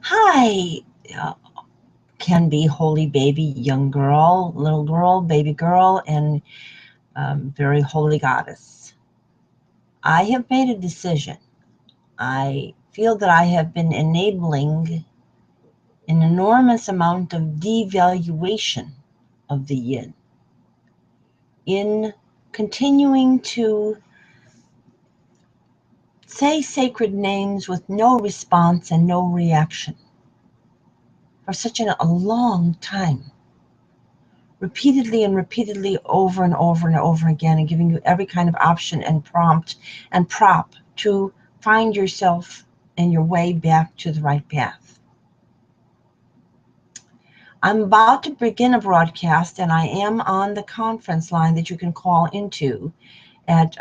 Hi, can be holy baby, young girl, little girl, baby girl, and very holy goddess. I have made a decision. I feel that I have been enabling an enormous amount of devaluation of the yin in continuing to say sacred names with no response and no reaction for such a long time, repeatedly and repeatedly, over and over and over again, and giving you every kind of option and prompt and prop to find yourself and your way back to the right path. I'm about to begin a broadcast, and I am on the conference line that you can call into at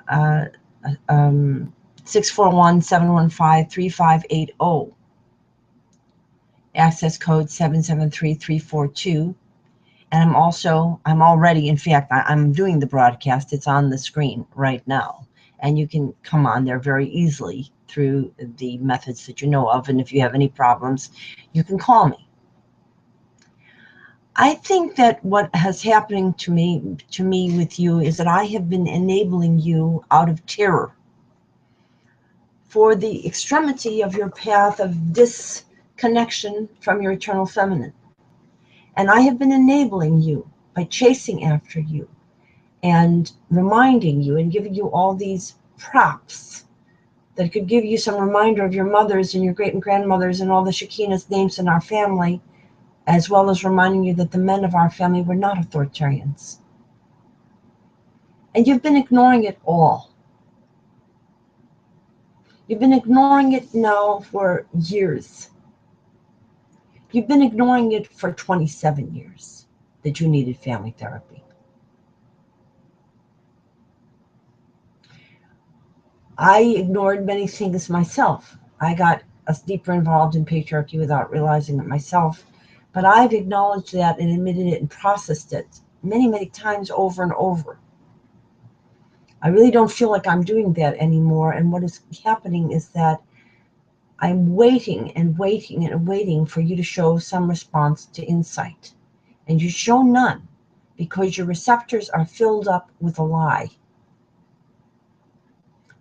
641-715-3580, access code 773342. And I'm already, in fact, I'm doing the broadcast. It's on the screen right now. And you can come on there very easily through the methods that you know of. And if you have any problems, you can call me. I think that what has happening to me with you is that I have been enabling you out of terror for the extremity of your path of disconnection from your eternal feminine. And I have been enabling you by chasing after you and reminding you and giving you all these props that could give you some reminder of your mothers and your great and grandmothers and all the Shekinah's names in our family, as well as reminding you that the men of our family were not authoritarians. And you've been ignoring it all. You've been ignoring it now for years. You've been ignoring it for 27 years that you needed family therapy. I ignored many things myself. I got us deeper involved in patriarchy without realizing it myself. But I've acknowledged that and admitted it and processed it many, many times over and over. I really don't feel like I'm doing that anymore. And what is happening is that I'm waiting and waiting and waiting for you to show some response to insight. And you show none because your receptors are filled up with a lie.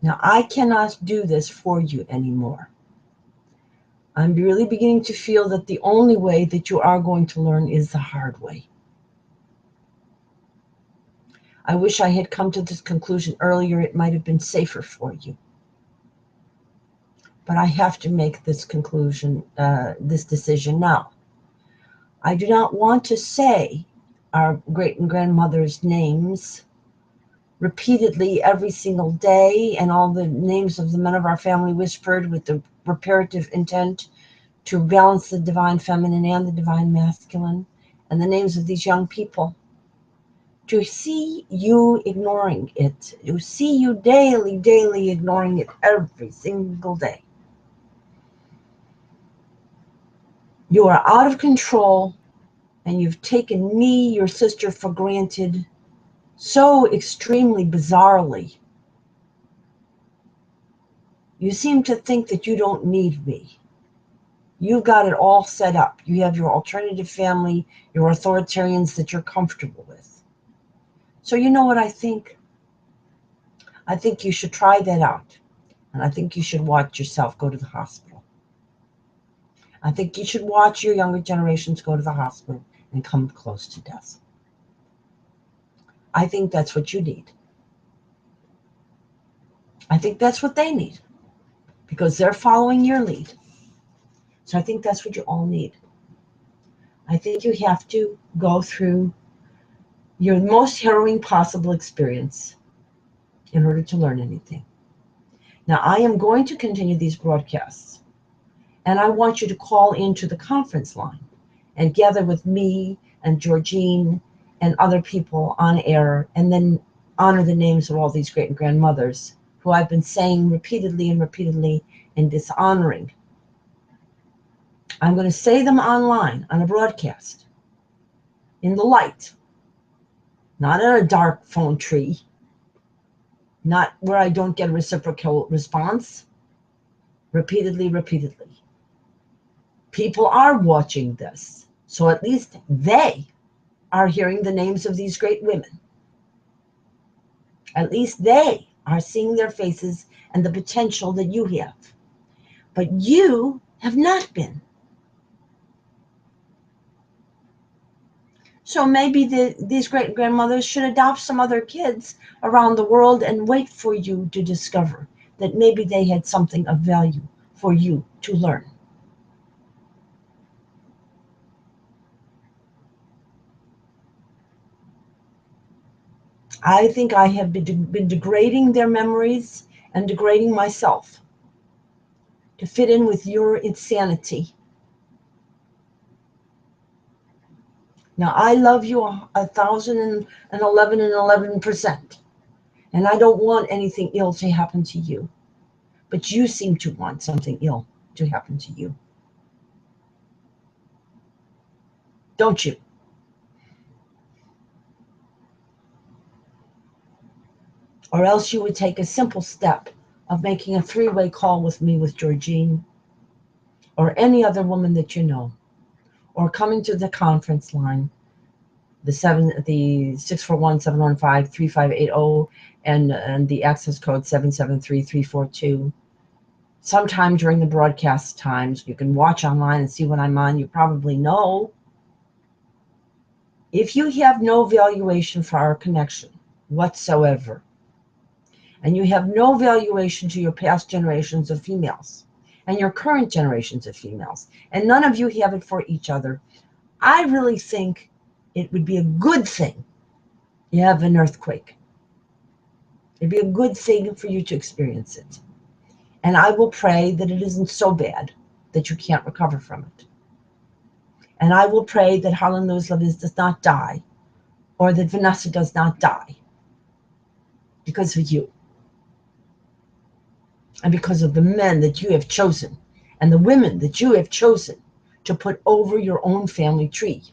Now, I cannot do this for you anymore. I'm really beginning to feel that the only way that you are going to learn is the hard way. I wish I had come to this conclusion earlier. It might have been safer for you. But I have to make this conclusion, this decision now. I do not want to say our great and grandmother's names repeatedly every single day, and all the names of the men of our family whispered with the reparative intent to balance the divine feminine and the divine masculine, and the names of these young people. To see you ignoring it, to see you daily ignoring it every single day. You are out of control, and you've taken me, your sister, for granted so extremely bizarrely. You seem to think that you don't need me. You've got it all set up. You have your alternative family, your authoritarians that you're comfortable with. So you know what I think? I think you should try that out. And I think you should watch yourself go to the hospital. I think you should watch your younger generations go to the hospital and come close to death. I think that's what you need. I think that's what they need, because they're following your lead. So I think that's what you all need. I think you have to go through your most harrowing possible experience in order to learn anything. Now, I am going to continue these broadcasts, and I want you to call into the conference line and gather with me and Georgine and other people on air, and then honor the names of all these great and grandmothers who I've been saying repeatedly and dishonoring. I'm going to say them online on a broadcast, in the light, not in a dark phone tree, not where I don't get a reciprocal response. Repeatedly. People are watching this, so at least they are hearing the names of these great women. At least they are seeing their faces and the potential that you have. But you have not been. So maybe these great grandmothers should adopt some other kids around the world and wait for you to discover that maybe they had something of value for you to learn. I think I have been degrading their memories and degrading myself to fit in with your insanity. Now, I love you 1,011%, and I don't want anything ill to happen to you. But you seem to want something ill to happen to you. Don't you? Or else you would take a simple step of making a three-way call with me, with Georgine, or any other woman that you know, or coming to the conference line, the 641-715-3580, and the access code 773-342. Sometime during the broadcast times, you can watch online and see when I'm on. You probably know. If you have no valuation for our connection whatsoever, and you have no valuation to your past generations of females and your current generations of females, and none of you have it for each other, I really think it would be a good thing you have an earthquake. It'd be a good thing for you to experience it. And I will pray that it isn't so bad that you can't recover from it. And I will pray that Harlan Lewis does not die, or that Vanessa does not die because of you. And because of the men that you have chosen, and the women that you have chosen to put over your own family tree.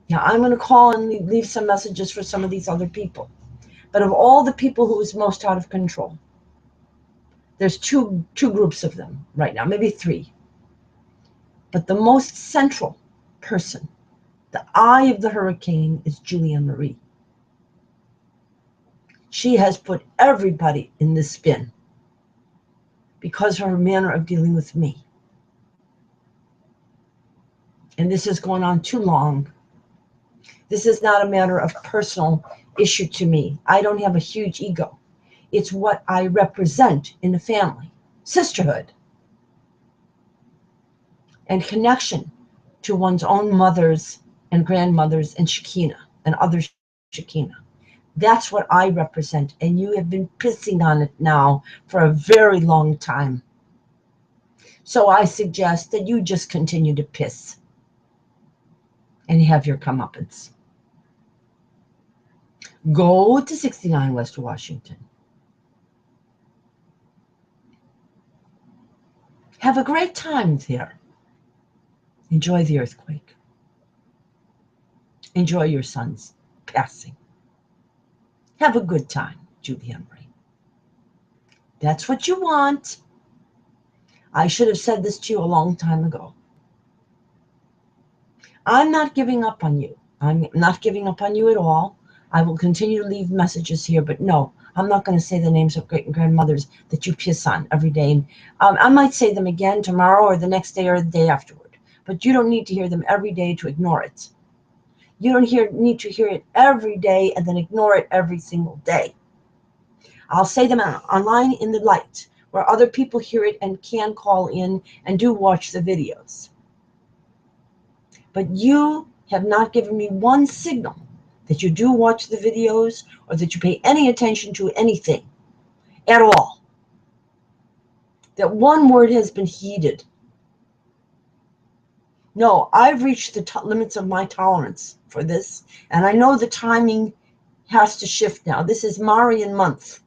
Now, I'm going to call and leave some messages for some of these other people. But of all the people who is most out of control, there's two groups of them right now, maybe three. But the most central person, the eye of the hurricane, is Julianne Marie. She has put everybody in the spin because of her manner of dealing with me. And this has gone on too long. This is not a matter of personal issue to me. I don't have a huge ego. It's what I represent in the family. Sisterhood. And connection to one's own mothers and grandmothers and Shekinah and other Shekinah. That's what I represent. And you have been pissing on it now for a very long time. So I suggest that you just continue to piss and have your comeuppance. Go to 69 West Washington. Have a great time there. Enjoy the earthquake. Enjoy your son's passing. Have a good time, Julianne Marie. That's what you want. I should have said this to you a long time ago. I'm not giving up on you. I'm not giving up on you at all. I will continue to leave messages here, but no, I'm not going to say the names of great and grandmothers that you piss on every day. I might say them again tomorrow or the next day or the day afterward, but you don't need to hear them every day to ignore it. You don't need to hear it every day and then ignore it every single day. I'll say them online in the light where other people hear it and can call in and do watch the videos. But you have not given me one signal that you do watch the videos or that you pay any attention to anything at all. That one word has been heeded. No, I've reached the limits of my tolerance for this, and I know the timing has to shift now. This is Marian month.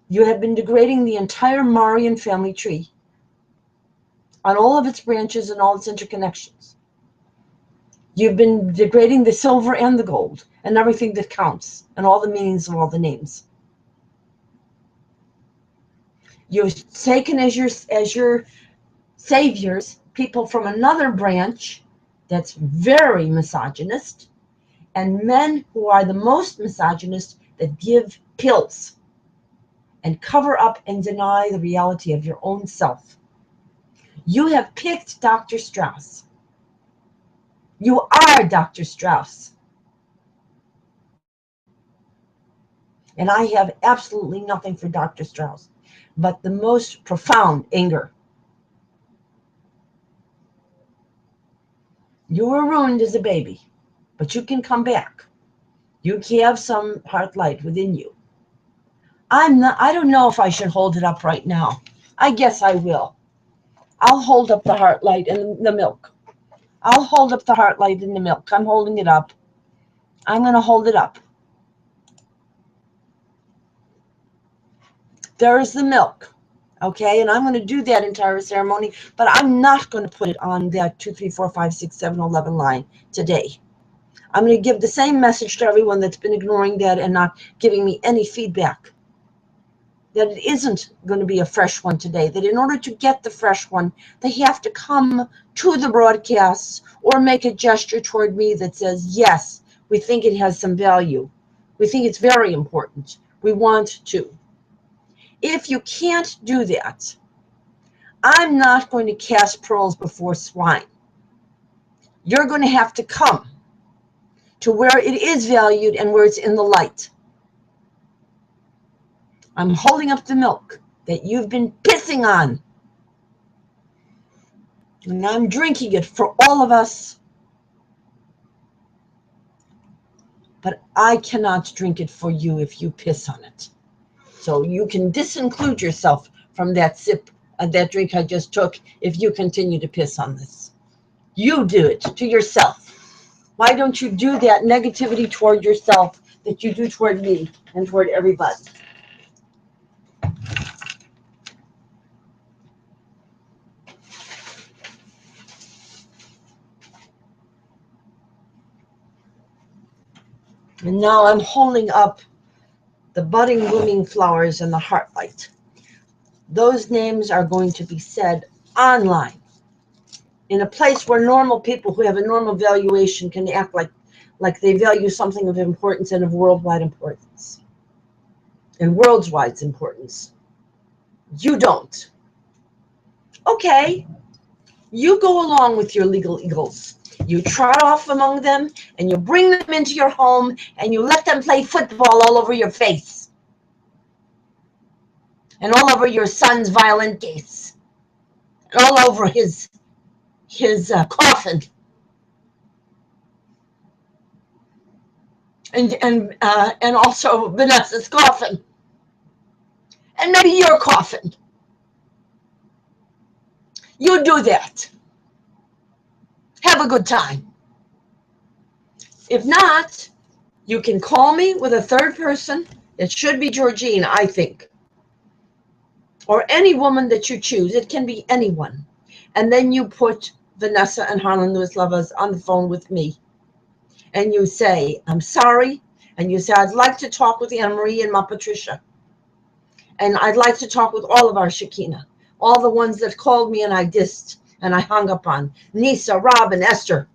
You have been degrading the entire Marian family tree on all of its branches and all its interconnections. You've been degrading the silver and the gold and everything that counts and all the meanings of all the names. You've taken as your saviors people from another branch that's very misogynist, and men who are the most misogynist that give pills and cover up and deny the reality of your own self. You have picked Dr. Strauss. You are Dr. Strauss. And I have absolutely nothing for Dr. Strauss but the most profound anger. You were ruined as a baby, but you can come back. You have some heart light within you. I don't know if I should hold it up right now. I guess I will. I'll hold up the heart light and the milk. I'll hold up the heart light and the milk. I'm holding it up. I'm going to hold it up. There is the milk. Okay, and I'm going to do that entire ceremony, but I'm not going to put it on that 2, 3, 4, 5, 6, 7, 11 line today. I'm going to give the same message to everyone that's been ignoring that and not giving me any feedback. That it isn't going to be a fresh one today. That in order to get the fresh one, they have to come to the broadcasts or make a gesture toward me that says, yes, we think it has some value. We think it's very important. We want to. If you can't do that, I'm not going to cast pearls before swine. You're going to have to come to where it is valued and where it's in the light. I'm holding up the milk that you've been pissing on. And I'm drinking it for all of us. But I cannot drink it for you if you piss on it. So you can disinclude yourself from that sip of that drink I just took if you continue to piss on this. You do it to yourself. Why don't you do that negativity toward yourself that you do toward me and toward everybody? And now I'm holding up the budding, blooming flowers and the heart light. Those names are going to be said online, in a place where normal people who have a normal valuation can act like they value something of importance and of worldwide importance and worldwide importance. You don't. Okay, you go along with your legal eagles. You trot off among them, and you bring them into your home, and you let them play football all over your face and all over your son's violin case and all over his coffin. And also Vanessa's coffin. And maybe your coffin. You do that. Have a good time. If not, you can call me with a third person. It should be Georgine, I think. Or any woman that you choose. It can be anyone. And then you put Vanessa and Harlan Lewis Lovers on the phone with me. And you say, I'm sorry. And you say, I'd like to talk with Anne Marie and Ma Patricia. And I'd like to talk with all of our Shekinah. All the ones that called me and I dissed and I hung up on. Nisa, Rob, and Esther.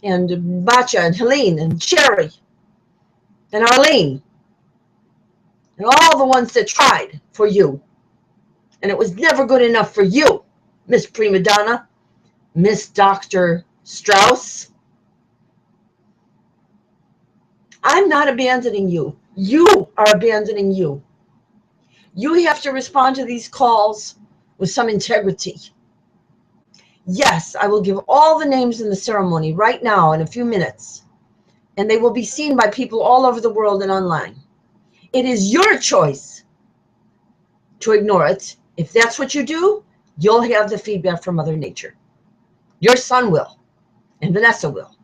And Bacha, and Helene, and Sherry, and Arlene. And all the ones that tried for you. And it was never good enough for you, Miss Prima Donna, Miss Dr. Strauss. I'm not abandoning you. You are abandoning you. You have to respond to these calls with some integrity. Yes, I will give all the names in the ceremony right now in a few minutes, and they will be seen by people all over the world and online. It is your choice to ignore it. If that's what you do, you'll have the feedback from Mother Nature. Your son will, and Vanessa will.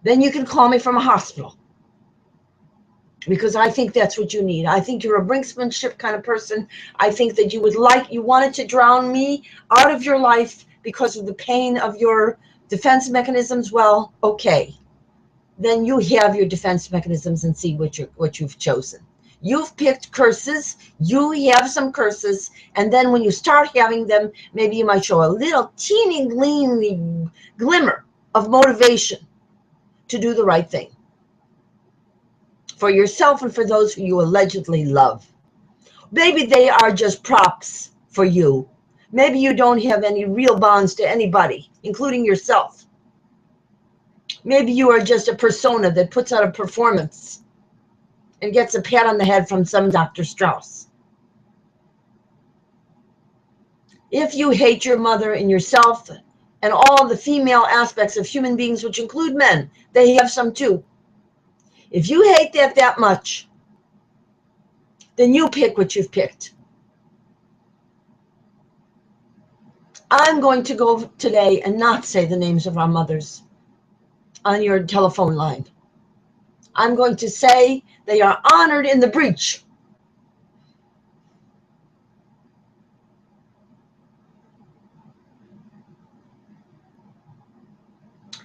Then you can call me from a hospital, because I think that's what you need. I think you're a brinksmanship kind of person. I think that you wanted to drown me out of your life because of the pain of your defense mechanisms. Well, okay. Then you have your defense mechanisms and see what you've chosen. You've picked curses. You have some curses. And then when you start having them, maybe you might show a little teeny glimmer of motivation to do the right thing for yourself and for those who you allegedly love. Maybe they are just props for you. Maybe you don't have any real bonds to anybody, including yourself. Maybe you are just a persona that puts out a performance and gets a pat on the head from some Dr. Strauss. If you hate your mother and yourself and all the female aspects of human beings, which include men, they have some too. If you hate that much, then you pick what you've picked. I'm going to go today and not say the names of our mothers on your telephone line. I'm going to say they are honored in the breach.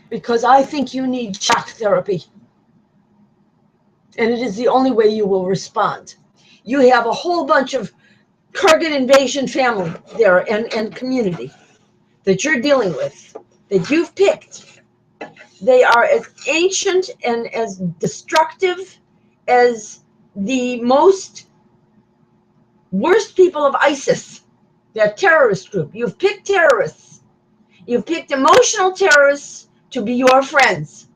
because I think you need shock therapy. And it is the only way you will respond. You have a whole bunch of Kurgan invasion family there and community that you're dealing with, that you've picked. They are as ancient and as destructive as the most worst people of ISIS, that terrorist group. You've picked terrorists. You've picked emotional terrorists to be your friends.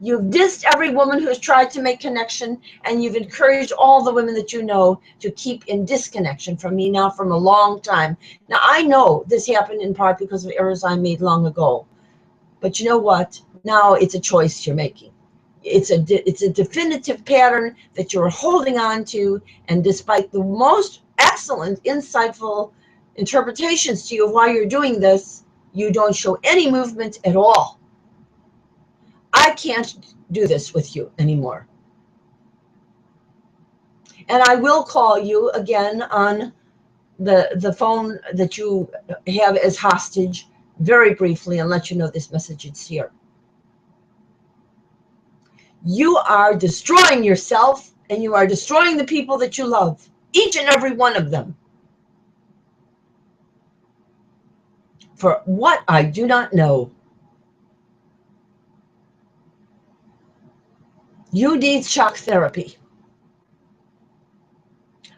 You've dissed every woman who has tried to make connection, and you've encouraged all the women that you know to keep in disconnection from me now from a long time. Now, I know this happened in part because of errors I made long ago. But you know what? Now it's a choice you're making. It's a definitive pattern that you're holding on to, and despite the most excellent, insightful interpretations to you of why you're doing this, you don't show any movement at all. I can't do this with you anymore. And I will call you again on the phone that you have as hostage very briefly and let you know this message is here. You are destroying yourself, and you are destroying the people that you love, each and every one of them. For what I do not know. You need shock therapy.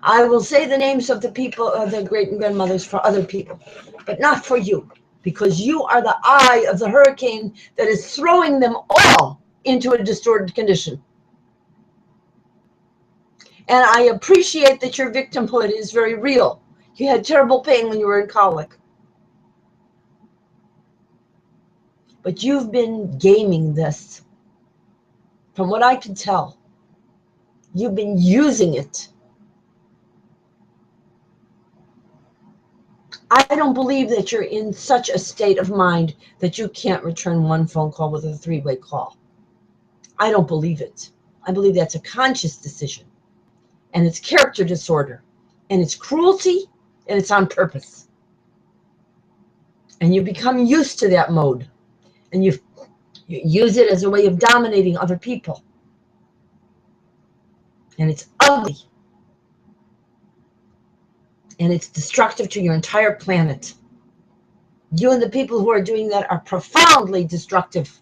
I will say the names of the people, of the great and grandmothers for other people, but not for you, because you are the eye of the hurricane that is throwing them all into a distorted condition. And I appreciate that your victimhood is very real. You had terrible pain when you were in colic. But you've been gaming this. From what I can tell, you've been using it. I don't believe that you're in such a state of mind that you can't return one phone call with a three-way call. I don't believe it. I believe that's a conscious decision. And it's character disorder. And it's cruelty. And it's on purpose. And you become used to that mode. And you use it as a way of dominating other people. And it's ugly. And it's destructive to your entire planet. You and the people who are doing that are profoundly destructive.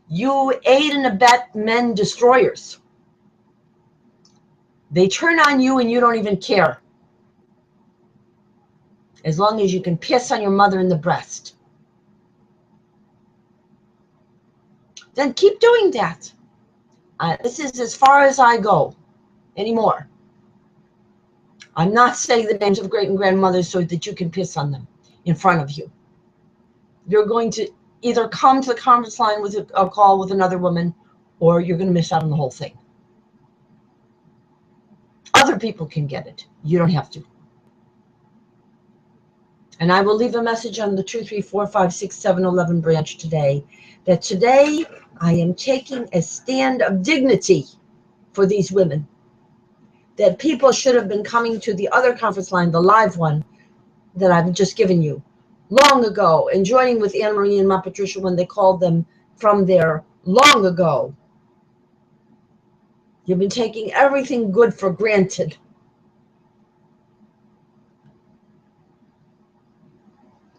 You aid and abet men destroyers. They turn on you and you don't even care. As long as you can piss on your mother in the breast. Then keep doing that. This is as far as I go anymore. I'm not saying the names of great and grandmothers so that you can piss on them in front of you. You're going to either come to the conference line with a call with another woman, or you're going to miss out on the whole thing. Other people can get it. You don't have to. And I will leave a message on the 2, 3, 4, 5, 6, 7, 11 branch today, that today I am taking a stand of dignity for these women. That people should have been coming to the other conference line, the live one that I've just given you, long ago, and joining with Anne Marie and Ma Patricia when they called them from there long ago. You've been taking everything good for granted.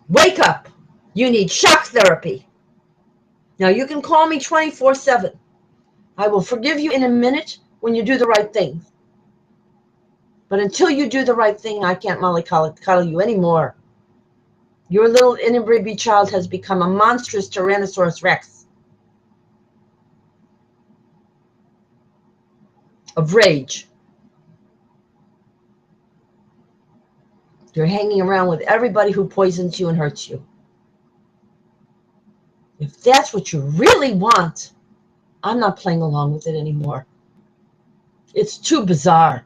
Wake up. You need shock therapy. Now, you can call me 24/7. I will forgive you in a minute when you do the right thing. But until you do the right thing, I can't mollycoddle you anymore. Your little inbreeding child has become a monstrous Tyrannosaurus Rex of rage. You're hanging around with everybody who poisons you and hurts you. If that's what you really want, I'm not playing along with it anymore. It's too bizarre.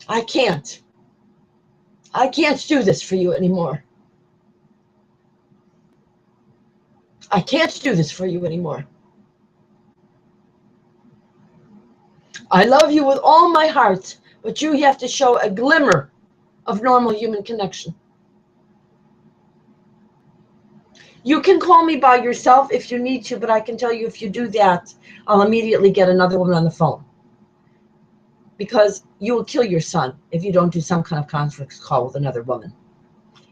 I can't do this for you anymore. I can't do this for you anymore. I love you with all my heart, but you have to show a glimmer of normal human connection. You can call me by yourself if you need to, but I can tell you if you do that, I'll immediately get another woman on the phone. Because you will kill your son if you don't do some kind of conference call with another woman.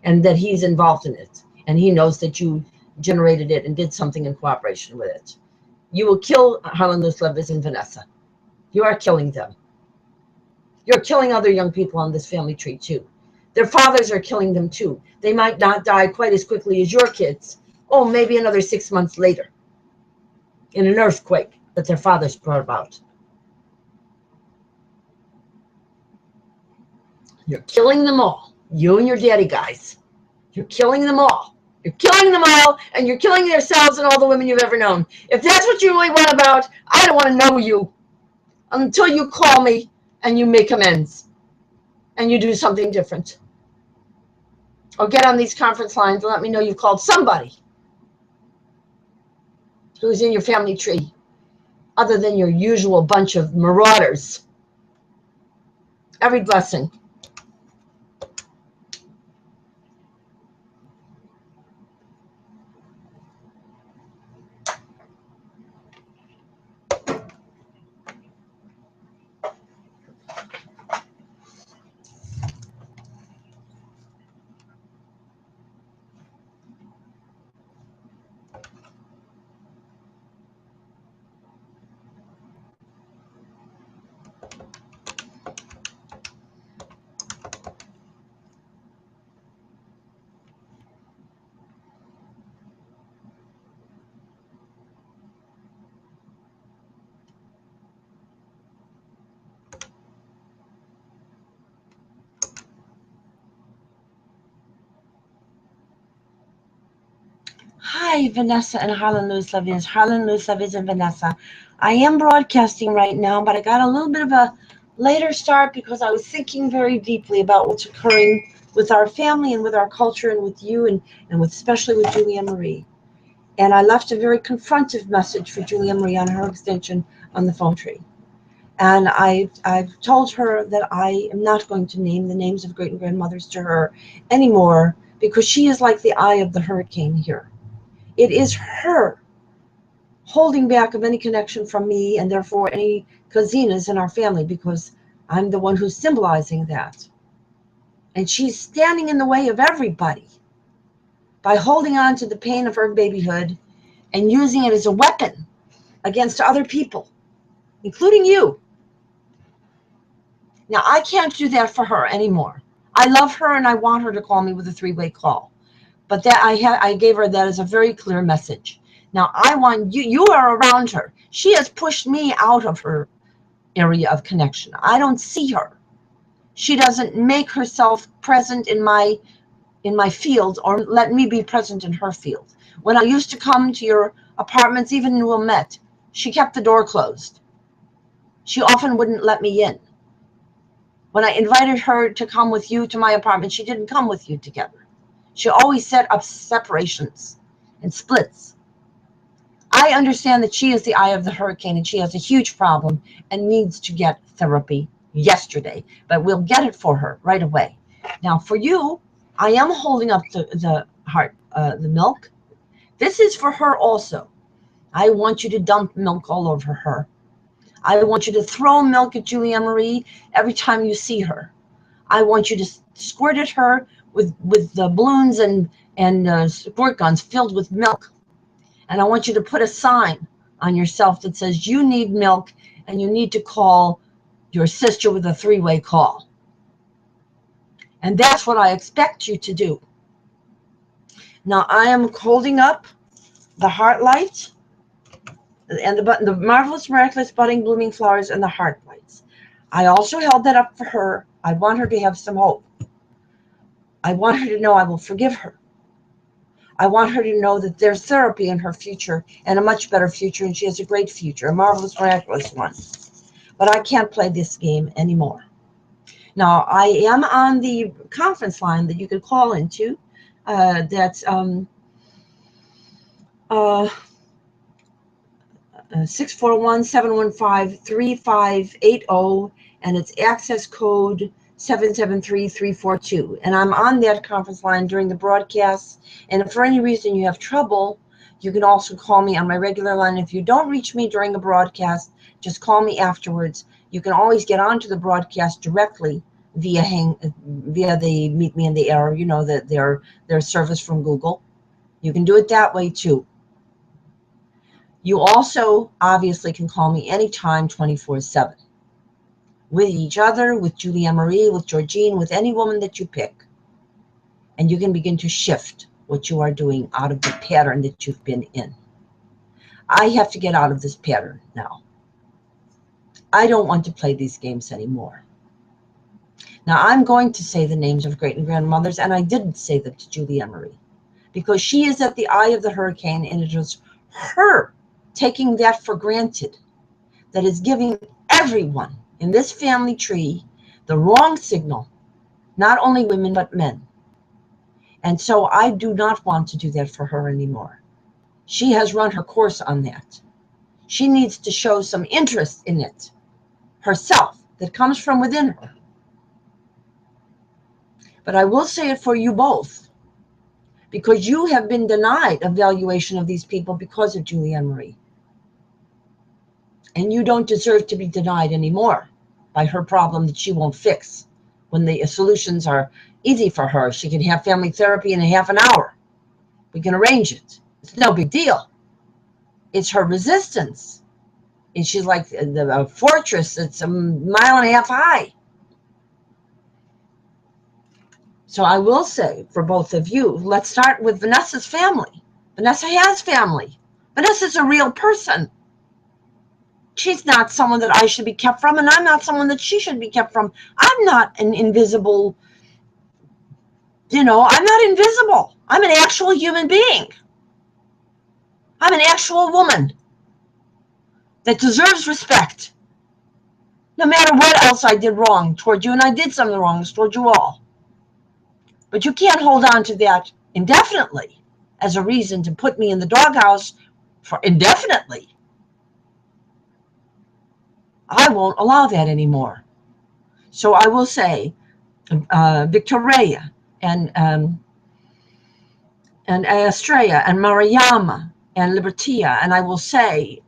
And that he's involved in it. And he knows that you generated it and did something in cooperation with it. You will kill Harlan Looslevis and Vanessa. You are killing them. You're killing other young people on this family tree too. Their fathers are killing them too. They might not die quite as quickly as your kids. Oh, maybe another 6 months later. In an earthquake that their fathers brought about. You're killing them all. You and your daddy guys. You're killing them all. You're killing them all, and you're killing yourselves and all the women you've ever known. If that's what you really want about, I don't want to know you until you call me and you make amends and you do something different. Or get on these conference lines and let me know you called somebody who's in your family tree other than your usual bunch of marauders. Every blessing. Hi, Vanessa and Harlan Looslevis. Harlan Looslevis and Vanessa. I am broadcasting right now, but I got a little bit of a later start because I was thinking very deeply about what's occurring with our family and with our culture and with you and with, especially with Julianne Marie. And I left a very confrontive message for Julianne Marie on her extension on the phone tree. And I've told her that I am not going to name the names of great-grandmothers to her anymore because she is like the eye of the hurricane here. It is her holding back of any connection from me and therefore any cousines in our family because I'm the one who's symbolizing that. And she's standing in the way of everybody by holding on to the pain of her babyhood and using it as a weapon against other people, including you. Now, I can't do that for her anymore. I love her and I want her to call me with a three-way call. But that I gave her that as a very clear message. Now, I want you, you are around her. She has pushed me out of her area of connection. I don't see her. She doesn't make herself present in my field or let me be present in her field. When I used to come to your apartments, even in Wilmette, she kept the door closed. She often wouldn't let me in. When I invited her to come with you to my apartment, she didn't come with you together. She always set up separations and splits. I understand that she is the eye of the hurricane and she has a huge problem and needs to get therapy yesterday, but we'll get it for her right away. Now for you, I am holding up the milk. This is for her also. I want you to dump milk all over her. I want you to throw milk at Julianne Marie every time you see her. I want you to squirt at her with the balloons and squirt guns filled with milk. And I want you to put a sign on yourself that says you need milk and you need to call your sister with a three-way call. And that's what I expect you to do. Now I am holding up the heart light and the marvelous, miraculous, budding, blooming flowers and the heart lights. I also held that up for her. I want her to have some hope. I want her to know I will forgive her. I want her to know that there's therapy in her future and a much better future, and she has a great future, a marvelous, miraculous one. But I can't play this game anymore. Now, I am on the conference line that you could call into. That's 641-715-3580, and it's access code 773-342. And I'm on that conference line during the broadcast. And if for any reason you have trouble, you can also call me on my regular line. If you don't reach me during a broadcast, just call me afterwards. You can always get onto the broadcast directly via the Meet Me in the Air, you know, their service from Google. You can do it that way too. You also obviously can call me anytime, 24/7. With each other, with Julianne Marie, with Georgine, with any woman that you pick. And you can begin to shift what you are doing out of the pattern that you've been in. I have to get out of this pattern now. I don't want to play these games anymore. Now, I'm going to say the names of great and grandmothers, and I didn't say them to Julianne Marie, because she is at the eye of the hurricane, and it is her taking that for granted that is giving everyone in this family tree the wrong signal, not only women, but men. And so I do not want to do that for her anymore. She has run her course on that. She needs to show some interest in it herself that comes from within her. But I will say it for you both, because you have been denied evaluation of these people because of Julianne Marie. And you don't deserve to be denied anymore by her problem that she won't fix when the solutions are easy for her. She can have family therapy in a half an hour. We can arrange it. It's no big deal. It's her resistance. And she's like a fortress that's 1.5 miles high. So I will say for both of you, let's start with Vanessa's family. Vanessa has family. Vanessa's a real person. She's not someone that I should be kept from, and I'm not someone that she should be kept from. I'm not an invisible, I'm not invisible. I'm an actual human being. I'm an actual woman that deserves respect, no matter what else I did wrong toward you, and I did some of the wrongs toward you all. But you can't hold on to that indefinitely as a reason to put me in the doghouse for indefinitely. I won't allow that anymore. So I will say Victoria and Estrella and Mariama and Libertia, and I will say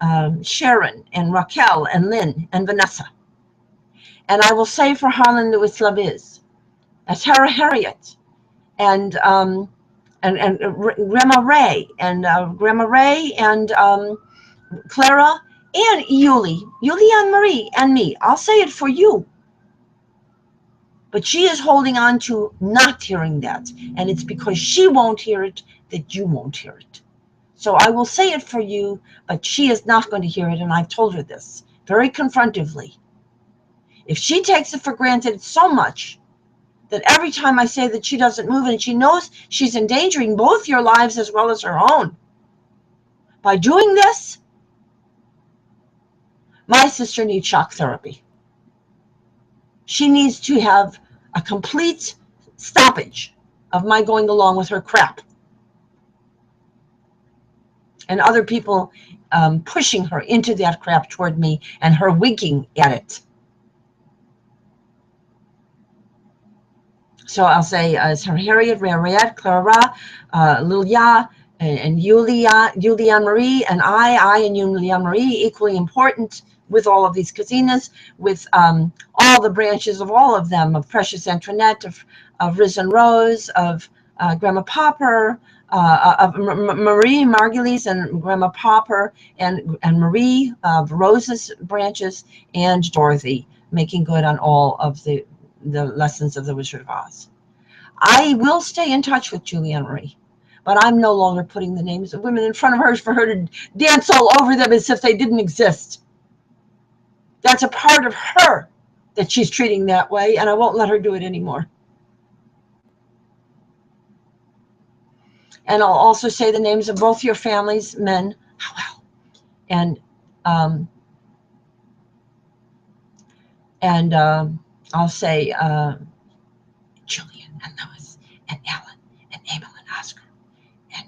Sharon and Raquel and Lynn and Vanessa. And I will say for Harlan Lewis Laviz, Tara Harriet, and Grandma Ray and Clara and Julianne Marie and me. I'll say it for you. But she is holding on to not hearing that. And it's because she won't hear it that you won't hear it. So I will say it for you, but she is not going to hear it. And I've told her this very confrontively. If she takes it for granted so much that every time I say that she doesn't move, and she knows she's endangering both your lives as well as her own, by doing this, my sister needs shock therapy. She needs to have a complete stoppage of my going along with her crap. And other people pushing her into that crap toward me and her winking at it. So I'll say Harriet, Rariette, Clara, Lilia, and Julianne Marie, and I and Julianne Marie, equally important with all of these casinas, with all the branches of all of them, of Precious Antoinette, of Risen Rose, of Grandma Popper, of Marie Margulies and Grandma Popper, and Marie of Rose's branches, and Dorothy, making good on all of the lessons of the Wizard of Oz. I will stay in touch with Julianne Marie, but I'm no longer putting the names of women in front of her for her to dance all over them as if they didn't exist. That's a part of her that she's treating that way, and I won't let her do it anymore. And I'll also say the names of both your families, men, and I'll say Julian and Lois and Ellen and Emil and Oscar and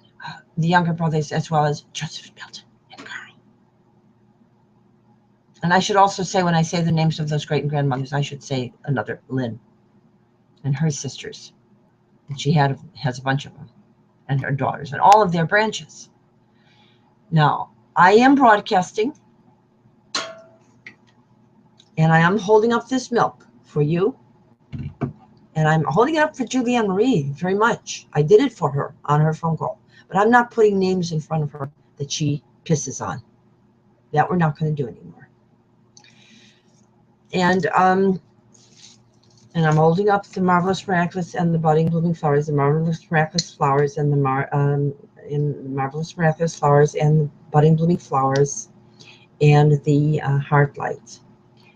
the younger brothers, as well as Joseph, Milton, and Carl. And I should also say, when I say the names of those great and grandmothers, I should say another Lynn, and her sisters. And she has a bunch of them, and her daughters, and all of their branches. Now, I am broadcasting, and I am holding up this milk for you, and I'm holding it up for Julianne Marie very much. I did it for her on her phone call, but I'm not putting names in front of her that she pisses on. That we're not going to do anymore. And I'm holding up the marvelous, miraculous, and the budding, blooming flowers, the marvelous, miraculous flowers, and the marvelous, miraculous flowers, and the budding, blooming flowers, and the heart light.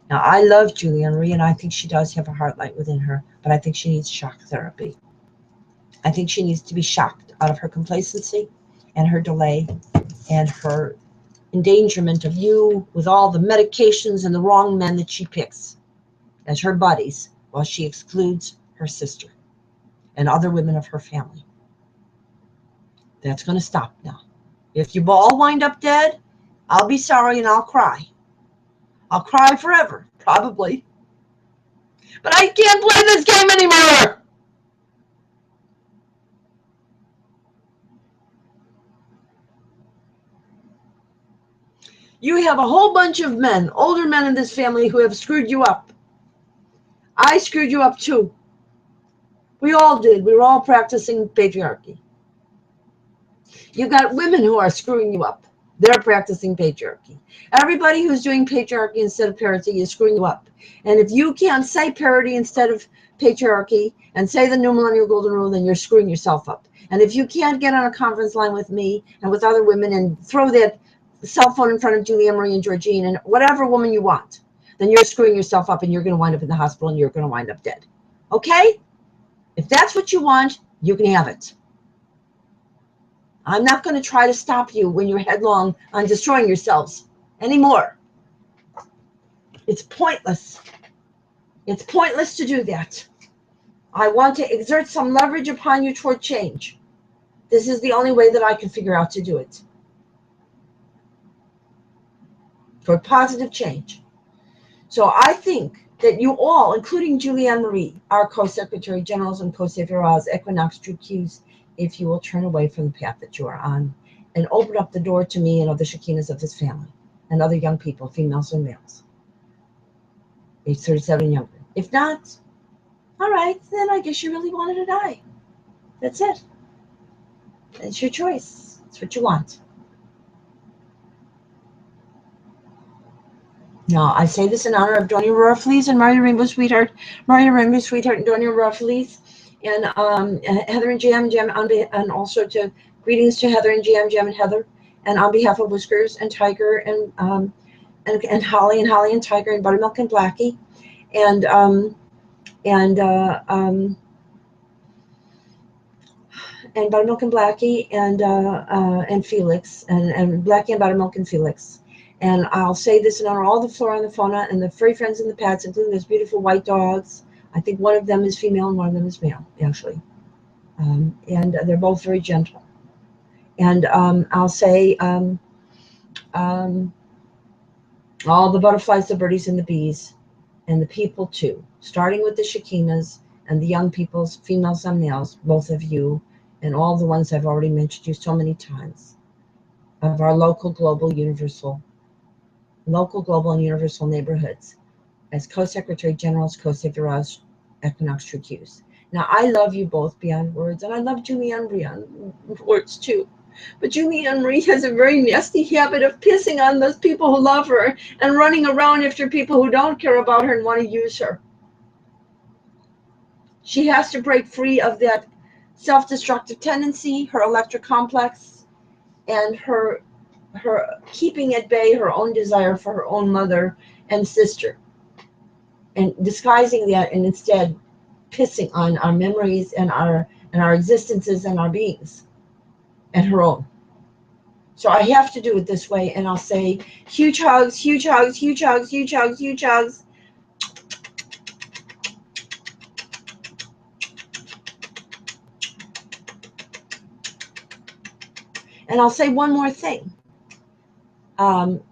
Now, I love Julianne Marie, and I think she does have a heart light within her, but I think she needs shock therapy. I think she needs to be shocked out of her complacency and her delay and her endangerment of you with all the medications and the wrong men that she picks as her buddies, while she excludes her sister and other women of her family. That's going to stop now. If you all wind up dead, I'll be sorry and I'll cry. I'll cry forever, probably. But I can't play this game anymore. You have a whole bunch of men, older men in this family, who have screwed you up. I screwed you up too. We all did. We were all practicing patriarchy. You got women who are screwing you up. They're practicing patriarchy. Everybody who's doing patriarchy instead of parity is screwing you up. And if you can't say parity instead of patriarchy and say the new millennial golden rule, then you're screwing yourself up. And if you can't get on a conference line with me and with other women and throw that cell phone in front of Julianne Marie and Georgine and whatever woman you want, then you're screwing yourself up and you're going to wind up in the hospital and you're going to wind up dead. Okay? If that's what you want, you can have it. I'm not going to try to stop you when you're headlong on destroying yourselves anymore. It's pointless. It's pointless to do that. I want to exert some leverage upon you toward change. This is the only way that I can figure out to do it. For positive change. So I think that you all, including Julianne Marie, our co-secretary generals and co-saviors, Equinox True Qs, if you will turn away from the path that you are on and open up the door to me and other Shekinahs of this family and other young people, females and males, age 37 and younger. If not, all right, then I guess you really wanted to die. That's it. It's your choice. It's what you want. Now, I say this in honor of Donia Aurora Fleece and Maria Rainbow Sweetheart, and Donia Aurora Fleece, and Heather and Jam, and also to greetings to Heather and Jam, and Heather, and on behalf of Whiskers and Tiger and Holly and Tiger and Buttermilk and Blackie, and Buttermilk and Blackie and Felix and Blackie and Buttermilk and Felix. And I'll say this in honor of all the flora and the fauna and the furry friends and the pets, including those beautiful white dogs. I think one of them is female and one of them is male, actually. And they're both very gentle. And I'll say all the butterflies, the birdies, and the bees, and the people too, starting with the Shekinahs and the young peoples, females and males, both of you, and all the ones I've already mentioned you so many times, of our local, global, and universal neighborhoods as co-secretary generals, co-saviors, Equinox True Qs. Now, I love you both beyond words, and I love Julianne beyond words too. But Julianne Marie has a very nasty habit of pissing on those people who love her and running around after people who don't care about her and want to use her. She has to break free of that self-destructive tendency, her electric complex, and her keeping at bay her own desire for her own mother and sister, and disguising that and instead pissing on our memories and our existences and our beings and her own. So I have to do it this way, and I'll say huge hugs, huge hugs, huge hugs, huge hugs, huge hugs. And I'll say one more thing.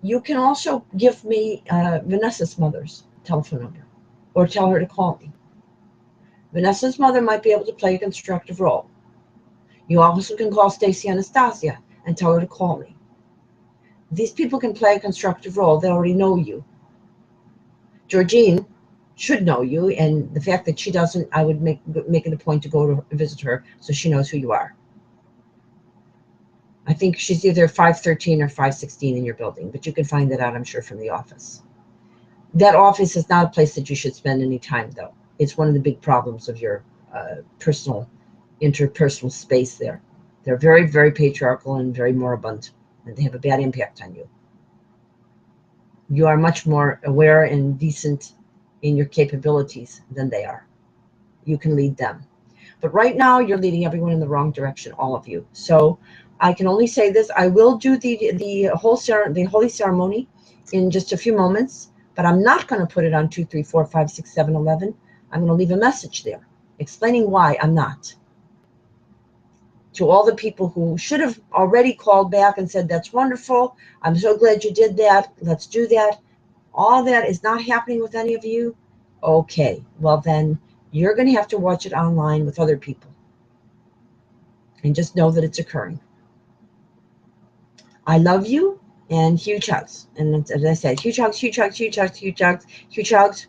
You can also give me Vanessa's mother's telephone number, or tell her to call me. Vanessa's mother might be able to play a constructive role. You also can call Stacy Anastasia and tell her to call me. These people can play a constructive role. They already know you. Georgine should know you, and the fact that she doesn't, I would make it a point to go to visit her so she knows who you are. I think she's either 513 or 516 in your building, but you can find that out, I'm sure, from the office. That office is not a place that you should spend any time, though. It's one of the big problems of your interpersonal space there. They're very, very patriarchal and very moribund, and they have a bad impact on you. You are much more aware and decent in your capabilities than they are. You can lead them. But right now, you're leading everyone in the wrong direction, all of you. So I can only say this. I will do the holy ceremony in just a few moments, but I'm not going to put it on 2, 3, 4, 5, 6, 7, 11. I'm going to leave a message there explaining why I'm not. To all the people who should have already called back and said, that's wonderful, I'm so glad you did that, let's do that. All that is not happening with any of you. Okay, well then you're going to have to watch it online with other people. And just know that it's occurring. I love you, and huge hugs. And as I said, huge hugs, huge hugs, huge hugs, huge hugs, huge hugs.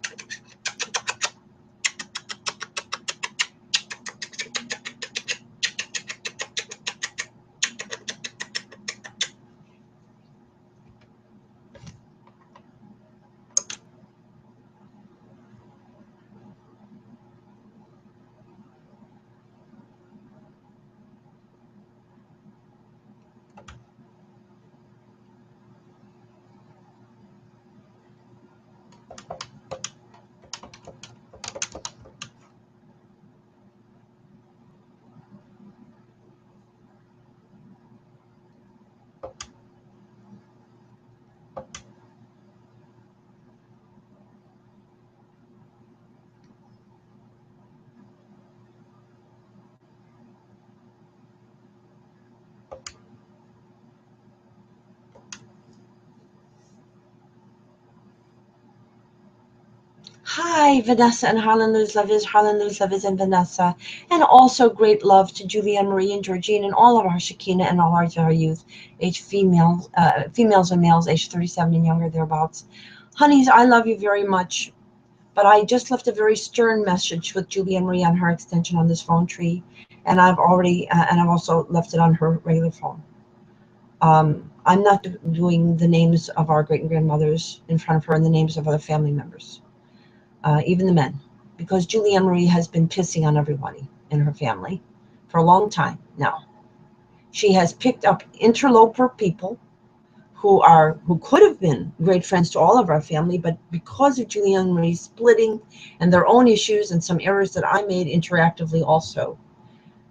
Hi, Vanessa and Harlan Lose Love is and Vanessa. And also great love to Julianne Marie and Georgine and all of our Shekinah and all our youth, females and males, age 37 and younger, thereabouts. Honeys, I love you very much. But I just left a very stern message with Julianne Marie on her extension on this phone tree. And I've also left it on her regular phone. I'm not doing the names of our great-grandmothers in front of her and the names of other family members. Even the men, because Julianne Marie has been pissing on everybody in her family for a long time now. She has picked up interloper people who could have been great friends to all of our family, but because of Julianne Marie's splitting and their own issues and some errors that I made interactively also,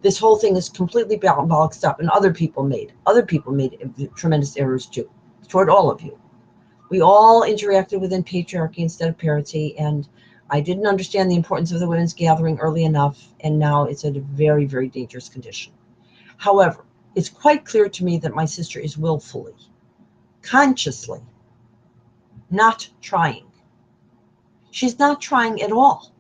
this whole thing is completely bollocksed up, and other people made tremendous errors too, toward all of you. We all interacted within patriarchy instead of parity, and I didn't understand the importance of the women's gathering early enough, and now it's at a very, very dangerous condition. However, it's quite clear to me that my sister is willfully, consciously not trying. She's not trying at all.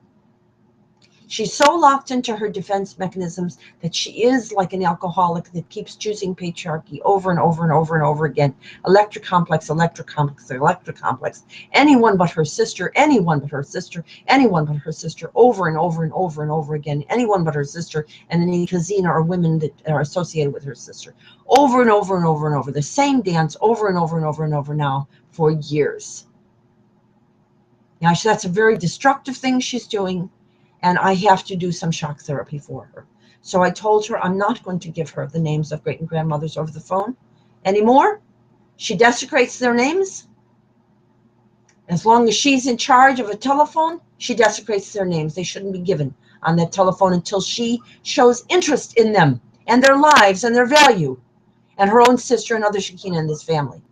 She's so locked into her defense mechanisms that she is like an alcoholic that keeps choosing patriarchy over and over and over and over again. Electric complex, electric complex, electric complex. Anyone but her sister, anyone but her sister, anyone but her sister, over and over and over and over again. Anyone but her sister and any Kazina or women that are associated with her sister. Over and over and over and over. The same dance over and over and over and over now for years. Now, that's a very destructive thing she's doing. And I have to do some shock therapy for her. So I told her I'm not going to give her the names of great-grandmothers over the phone anymore. She desecrates their names. As long as she's in charge of a telephone, she desecrates their names. They shouldn't be given on that telephone until she shows interest in them and their lives and their value and her own sister and other Shekinah in this family.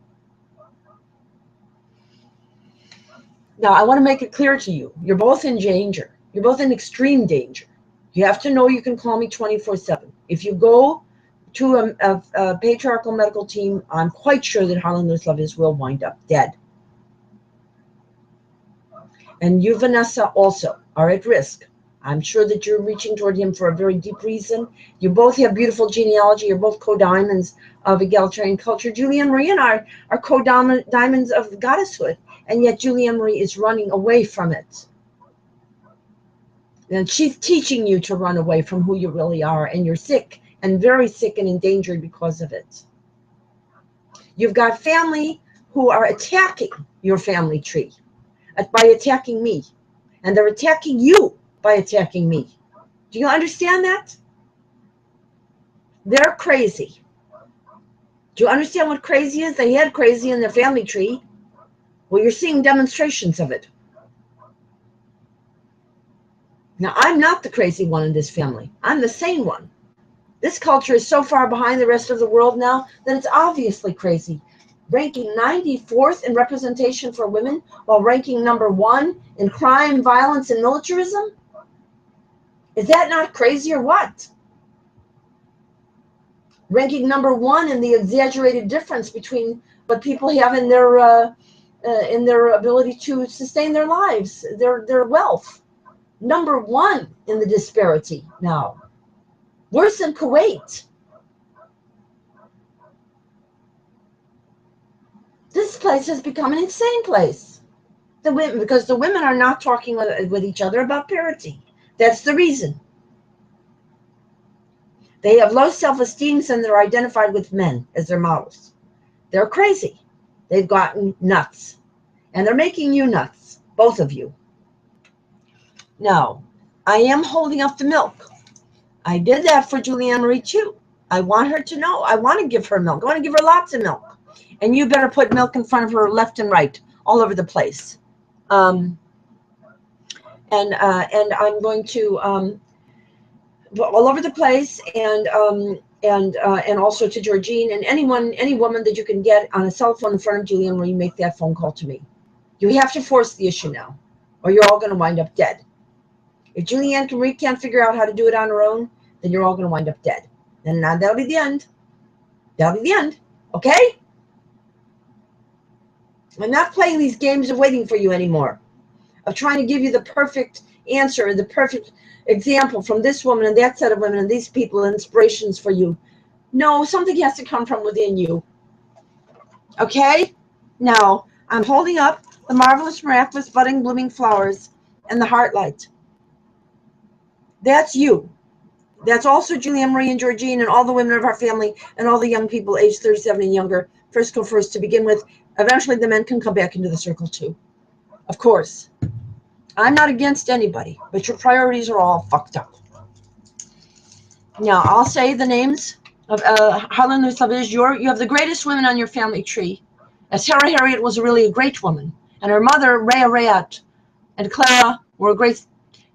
Now, I want to make it clear to you, you're both in danger. You're both in extreme danger. You have to know you can call me 24/7. If you go to a patriarchal medical team, I'm quite sure that Harlan Lose Love will wind up dead. And you, Vanessa, also are at risk I'm sure that you're reaching toward him for a very deep reason. You both have beautiful genealogy. You're both co-diamonds of egalitarian culture. Julie Anne Marie and I are co-diamonds of goddesshood, and yet Julie Anne Marie is running away from it. And she's teaching you to run away from who you really are, and you're sick, and very sick and endangered because of it. You've got family who are attacking your family tree by attacking me, and they're attacking you by attacking me. Do you understand that? They're crazy. Do you understand what crazy is? They had crazy in their family tree. Well, you're seeing demonstrations of it. Now, I'm not the crazy one in this family. I'm the sane one. This culture is so far behind the rest of the world now that it's obviously crazy. Ranking 94th in representation for women while ranking #1 in crime, violence, and militarism? Is that not crazy or what? Ranking #1 in the exaggerated difference between what people have in their ability to sustain their lives, their wealth. #1 in the disparity now. Worse than Kuwait. This place has become an insane place. Because the women are not talking with each other about parity. That's the reason. They have low self-esteem and they're identified with men as their models. They're crazy. They've gotten nuts. And they're making you nuts, both of you. Now, I am holding up the milk. I did that for Julie Anne Marie too. I want her to know. I want to give her milk. I want to give her lots of milk. And you better put milk in front of her left and right, all over the place. And I'm going to all over the place, and also to Georgine and any woman that you can get on a cell phone in front of Julie Anne Marie, make that phone call to me. You have to force the issue now, or you're all going to wind up dead. If Julie Anne Marie can't figure out how to do it on her own, then you're all going to wind up dead. And now that'll be the end. That'll be the end. Okay? I'm not playing these games of waiting for you anymore, of trying to give you the perfect answer, the perfect example from this woman and that set of women and these people, inspirations for you. No, something has to come from within you. Okay? Now, I'm holding up the marvelous, miraculous, budding, blooming flowers and the heart light. That's you. That's also Julie Anne Marie and Georgine and all the women of our family and all the young people aged 37 and younger. First go first to begin with. Eventually the men can come back into the circle too. Of course. I'm not against anybody, but your priorities are all fucked up. Now, I'll say the names of Harlan Louise Lavish. You have the greatest women on your family tree. As Sarah Harriet was really a great woman, and her mother, Rhea Rayat, and Clara were a great,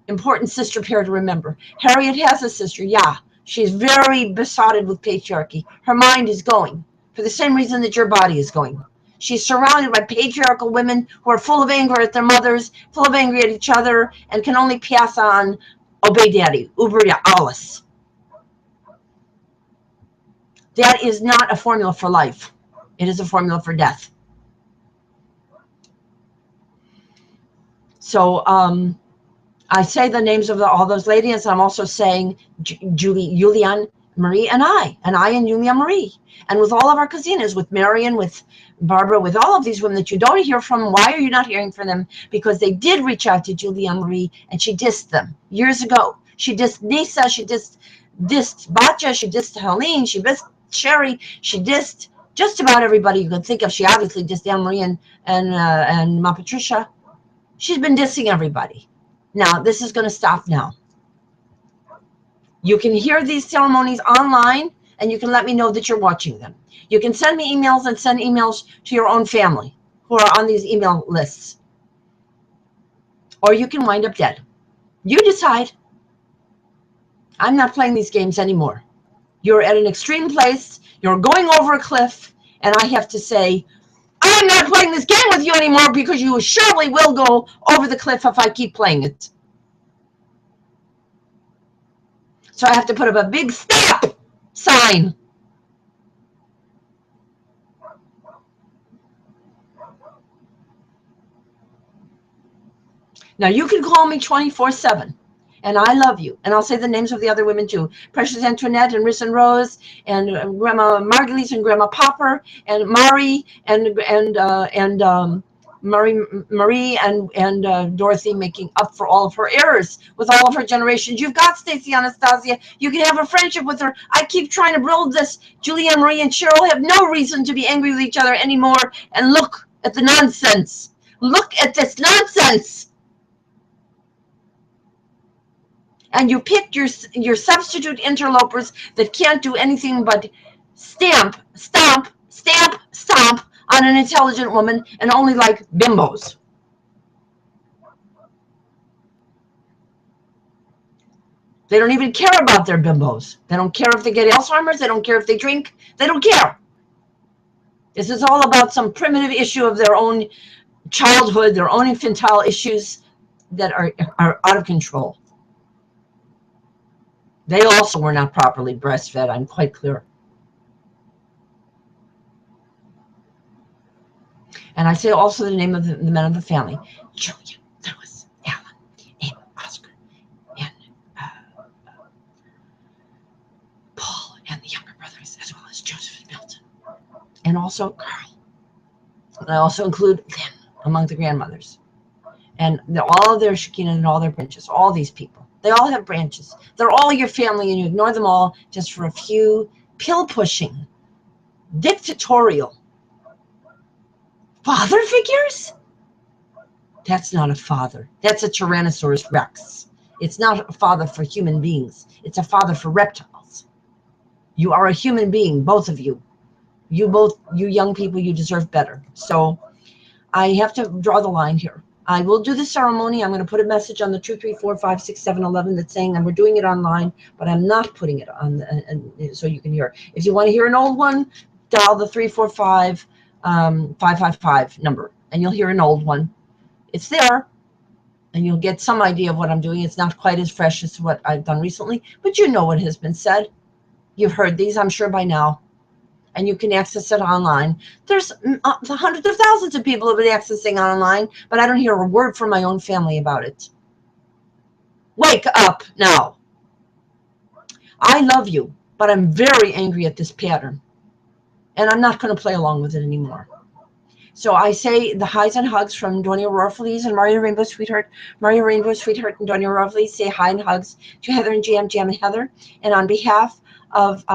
important sister pair to remember. Harriet has a sister, yeah. She's very besotted with patriarchy. Her mind is going for the same reason that your body is going. She's surrounded by patriarchal women who are full of anger at their mothers, full of anger at each other, and can only pass on obey daddy, uber alles. That is not a formula for life. It is a formula for death. So I say the names of all those ladies. I'm also saying Julie Anne Marie and I and Julie Anne Marie. And with all of our casinas, with Marion, with Barbara, with all of these women that you don't hear from. Why are you not hearing from them? Because they did reach out to Julie Anne Marie and she dissed them years ago. She dissed Nisa, she dissed Batya, she dissed Helene, she dissed Sherry, she dissed just about everybody you could think of. She obviously dissed Anne Marie and Ma Patricia. She's been dissing everybody. Now, this is going to stop now. You can hear these ceremonies online, and you can let me know that you're watching them. You can send me emails and send emails to your own family who are on these email lists. Or you can wind up dead. You decide. I'm not playing these games anymore. You're at an extreme place. You're going over a cliff, and I have to say, I'm not playing this game with you anymore because you surely will go over the cliff if I keep playing it. So I have to put up a big stop sign. Now, you can call me 24/7, And I love you. And I'll say the names of the other women too. Precious Antoinette and Riss and Rose and Grandma Margulies and Grandma Popper and Marie and Marie and Dorothy, making up for all of her errors with all of her generations. You've got Stacy Anastasia. You can have a friendship with her. I keep trying to build this. Julianne Marie and Cheryl have no reason to be angry with each other anymore. And look at the nonsense. Look at this nonsense. And you picked your substitute interlopers that can't do anything but stamp, stomp, stamp, stomp on an intelligent woman and only like bimbos. They don't even care about their bimbos. They don't care if they get Alzheimer's. They don't care if they drink. They don't care. This is all about some primitive issue of their own childhood, their own infantile issues that are out of control. They also were not properly breastfed, I'm quite clear. And I say also the name of the men of the family: Julian, Lewis, Alan, Amy, Oscar, and Paul, and the younger brothers, as well as Joseph and Milton. And also Carl. And I also include Lynn among the grandmothers. And all of their Shekinah and all their branches, all these people. They all have branches. They're all your family, and you ignore them all just for a few pill-pushing, dictatorial father figures? That's not a father. That's a Tyrannosaurus Rex. It's not a father for human beings. It's a father for reptiles. You are a human being, both of you. You young people, you deserve better. So I have to draw the line here. I will do the ceremony. I'm going to put a message on the 2, 3, 4, 5, 6, 7, 11 that's saying, and we're doing it online, but I'm not putting it on so you can hear. If you want to hear an old one, dial the 345 555 number, and you'll hear an old one. It's there, and you'll get some idea of what I'm doing. It's not quite as fresh as what I've done recently, but you know what has been said. You've heard these, I'm sure, by now, and you can access it online. There's hundreds of thousands of people who have been accessing online, but I don't hear a word from my own family about it. Wake up now. I love you, but I'm very angry at this pattern, and I'm not going to play along with it anymore. So I say the highs and hugs from Donia Rorflees and Maria Rainbow Sweetheart. Maria Rainbow Sweetheart and Donia Rorflees say hi and hugs to Heather and Jam and Heather. And on behalf of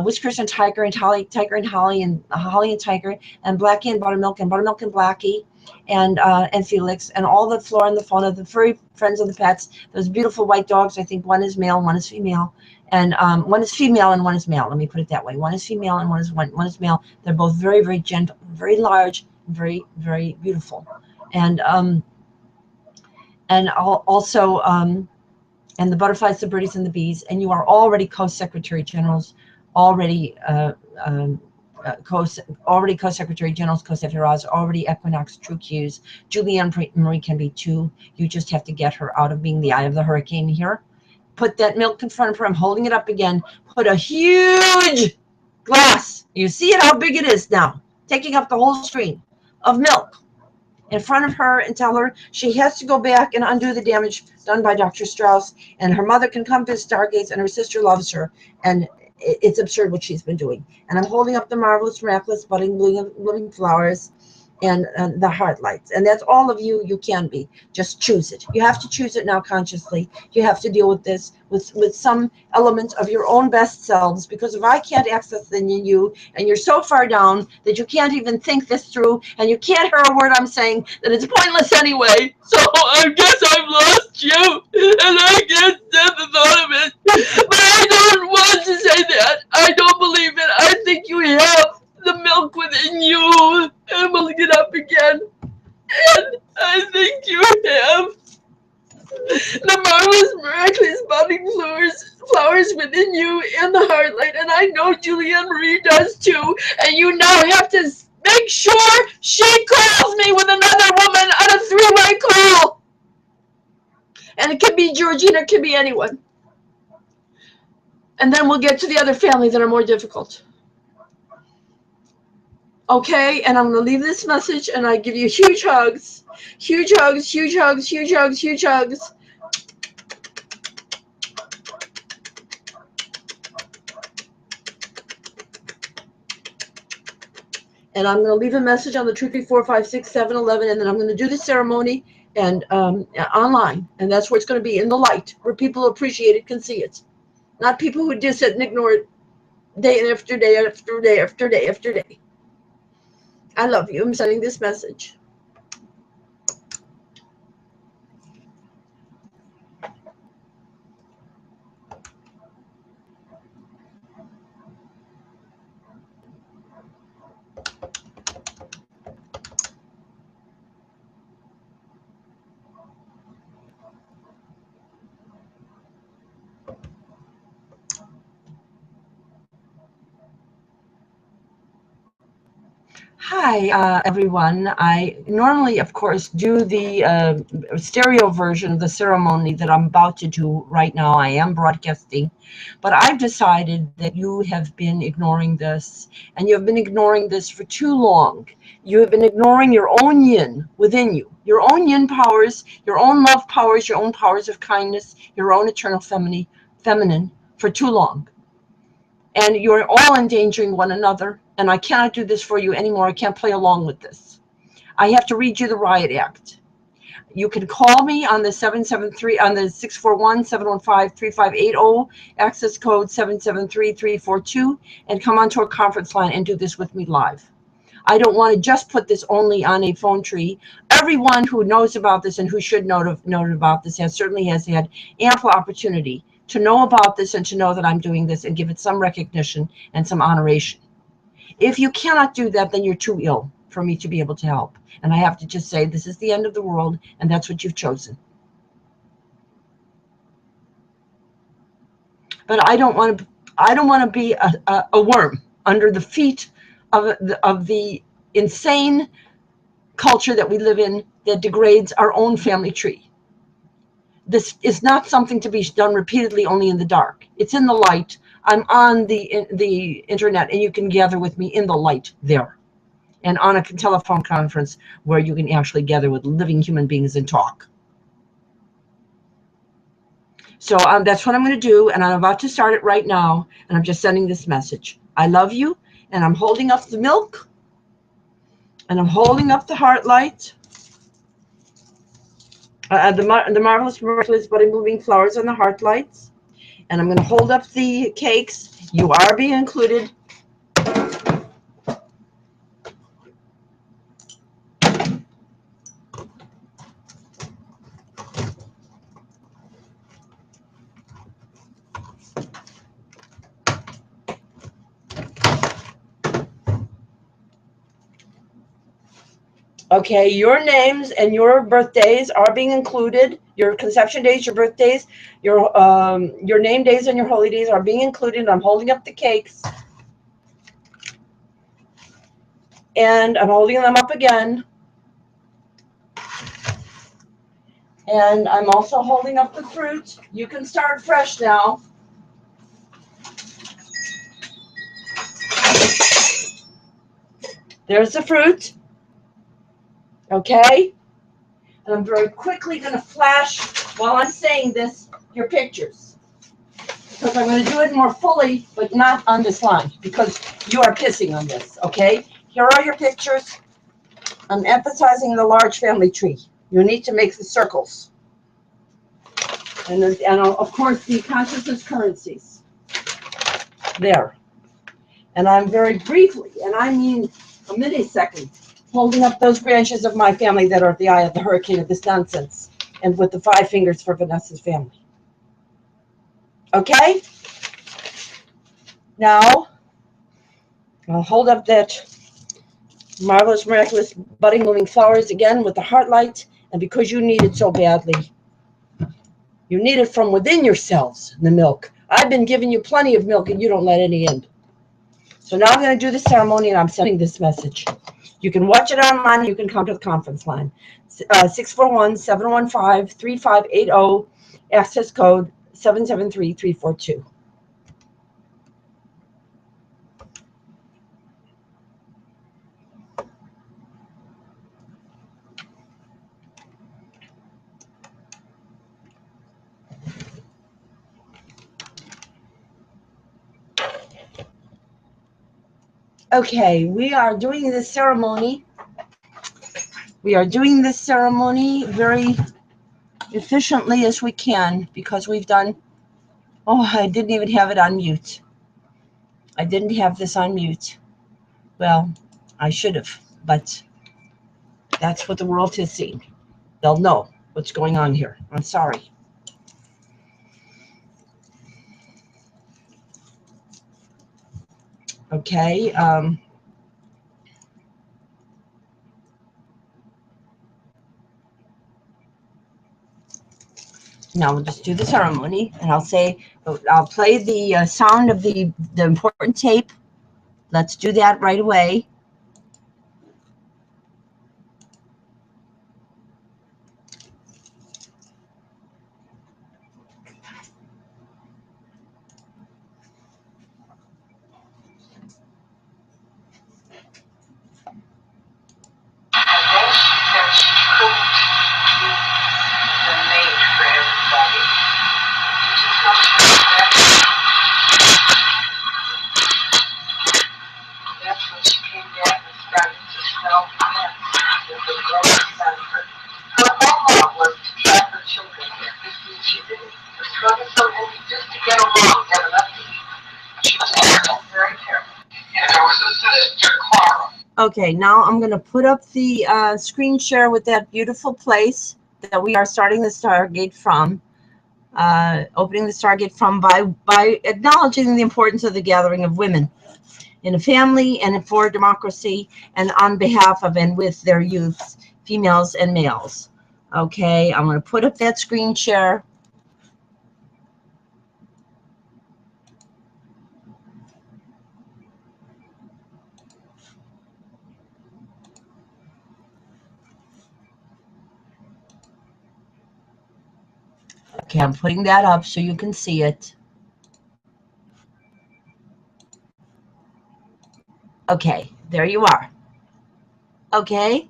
Whiskers and Tiger and Holly, Tiger and Holly and Holly and Tiger and Blackie and Buttermilk and Blackie and Felix and all the flora and the fauna, the furry friends of the pets, those beautiful white dogs. I think one is male, one is female. And one is female and one is male. Let me put it that way. One is female and one is male. They're both very, very gentle, very large, very, very beautiful. And also and the butterflies, the birdies, and the bees. And you are already co-secretary generals, already co-secretary generals, co-secretaries, already Equinox, True Q's. Julianne Marie can be too. You just have to get her out of being the eye of the hurricane here. Put that milk in front of her. I'm holding it up again. Put a huge glass. You see it, how big it is now, taking up the whole screen, of milk in front of her, and tell her she has to go back and undo the damage done by Dr. Strauss, and her mother can come to Stargates, and her sister loves her, and it's absurd what she's been doing. And I'm holding up the marvelous, miraculous, budding, blooming flowers and the heart lights. And that's all of you. You can be. Just choose it. You have to choose it now consciously. You have to deal with this with some element of your own best selves, because if I can't access it in you, and you're so far down that you can't even think this through, and you can't hear a word I'm saying, then it's pointless anyway. So I guess I've lost you, and I can't stand the thought of it. But I don't want to say that. I don't believe it. I think you have the milk within you, and we'll get up again. And I think you have the marvelous, miraculous, budding flowers within you, and the heart light. And I know Julianne Marie does too. And you now have to make sure she calls me with another woman on a three-way call. And it can be Georgina, it can be anyone. And then we'll get to the other family that are more difficult. Okay, and I'm going to leave this message, and I give you huge hugs, huge hugs, huge hugs, huge hugs, huge hugs. And I'm going to leave a message on the 2, 3, 4, 5, 6, 7, 11, and then I'm going to do the ceremony and online. And that's where it's going to be, in the light, where people appreciate it, can see it. Not people who diss it and ignore it day after day after day after day after day. I love you. I'm sending this message. Hi, everyone. I normally, of course, do the stereo version of the ceremony that I'm about to do right now. I am broadcasting, but I've decided that you have been ignoring this, and you have been ignoring this for too long. You have been ignoring your own yin within you, your own yin powers, your own love powers, your own powers of kindness, your own eternal feminine for too long. And you're all endangering one another, and I cannot do this for you anymore. I can't play along with this. I have to read you the Riot Act. You can call me on the 773 on the 641-715-3580, access code 773-342, and come onto a conference line and do this with me live. I don't want to just put this only on a phone tree. Everyone who knows about this and who should know about this certainly has had ample opportunity to know about this and to know that I'm doing this and give it some recognition and some honoration. If you cannot do that, then you're too ill for me to be able to help. And I have to just say, this is the end of the world, and that's what you've chosen. But I don't want to be a worm under the feet of the insane culture that we live in that degrades our own family tree. This is not something to be done repeatedly only in the dark. It's in the light. I'm on the internet, and you can gather with me in the light there, and on a telephone conference where you can actually gather with living human beings and talk. So that's what I'm going to do, and I'm about to start it right now, and I'm just sending this message. I love you, and I'm holding up the milk, and I'm holding up the heart light, the marvelous, miraculous, budding, blooming flowers on the heart lights, and I'm going to hold up the cakes. You are being included. Okay, your names and your birthdays are being included. Your conception days, your birthdays, your name days and your holy days are being included. I'm holding up the cakes. And I'm holding them up again. And I'm also holding up the fruit. You can start fresh now. There's the fruit. Okay? And I'm very quickly going to flash, while I'm saying this, your pictures. Because I'm going to do it more fully, but not on this line, because you are pissing on this, okay? Here are your pictures. I'm emphasizing the large family tree. You need to make the circles. And of course, the consciousness currencies. There. And I'm very briefly, and I mean a millisecond, holding up those branches of my family that are at the eye of the hurricane of this nonsense, and with the 5 fingers for Vanessa's family. Okay? Now, I'll hold up that marvelous, miraculous, budding, blooming flowers again with the heart light, and because you need it so badly, you need it from within yourselves, the milk. I've been giving you plenty of milk, and you don't let any in. So now I'm going to do the ceremony, and I'm sending this message. You can watch it online. You can come to the conference line. 641-715-3580, access code 773-342. Okay, we are doing this ceremony. We are doing this ceremony very efficiently as we can because we've done, oh, I didn't even have it on mute. I didn't have this on mute. Well, I should have, but that's what the world has seen. They'll know what's going on here. I'm sorry. Okay. Now we'll just do the ceremony, and I'll play the sound of the important tape. Let's do that right away. Okay, now I'm going to put up the screen share with that beautiful place that we are starting the Stargate from, opening the Stargate from by acknowledging the importance of the gathering of women in a family and for democracy and on behalf of and with their youths, females and males. Okay, I'm going to put up that screen share. Okay, I'm putting that up so you can see it. Okay, there you are. Okay.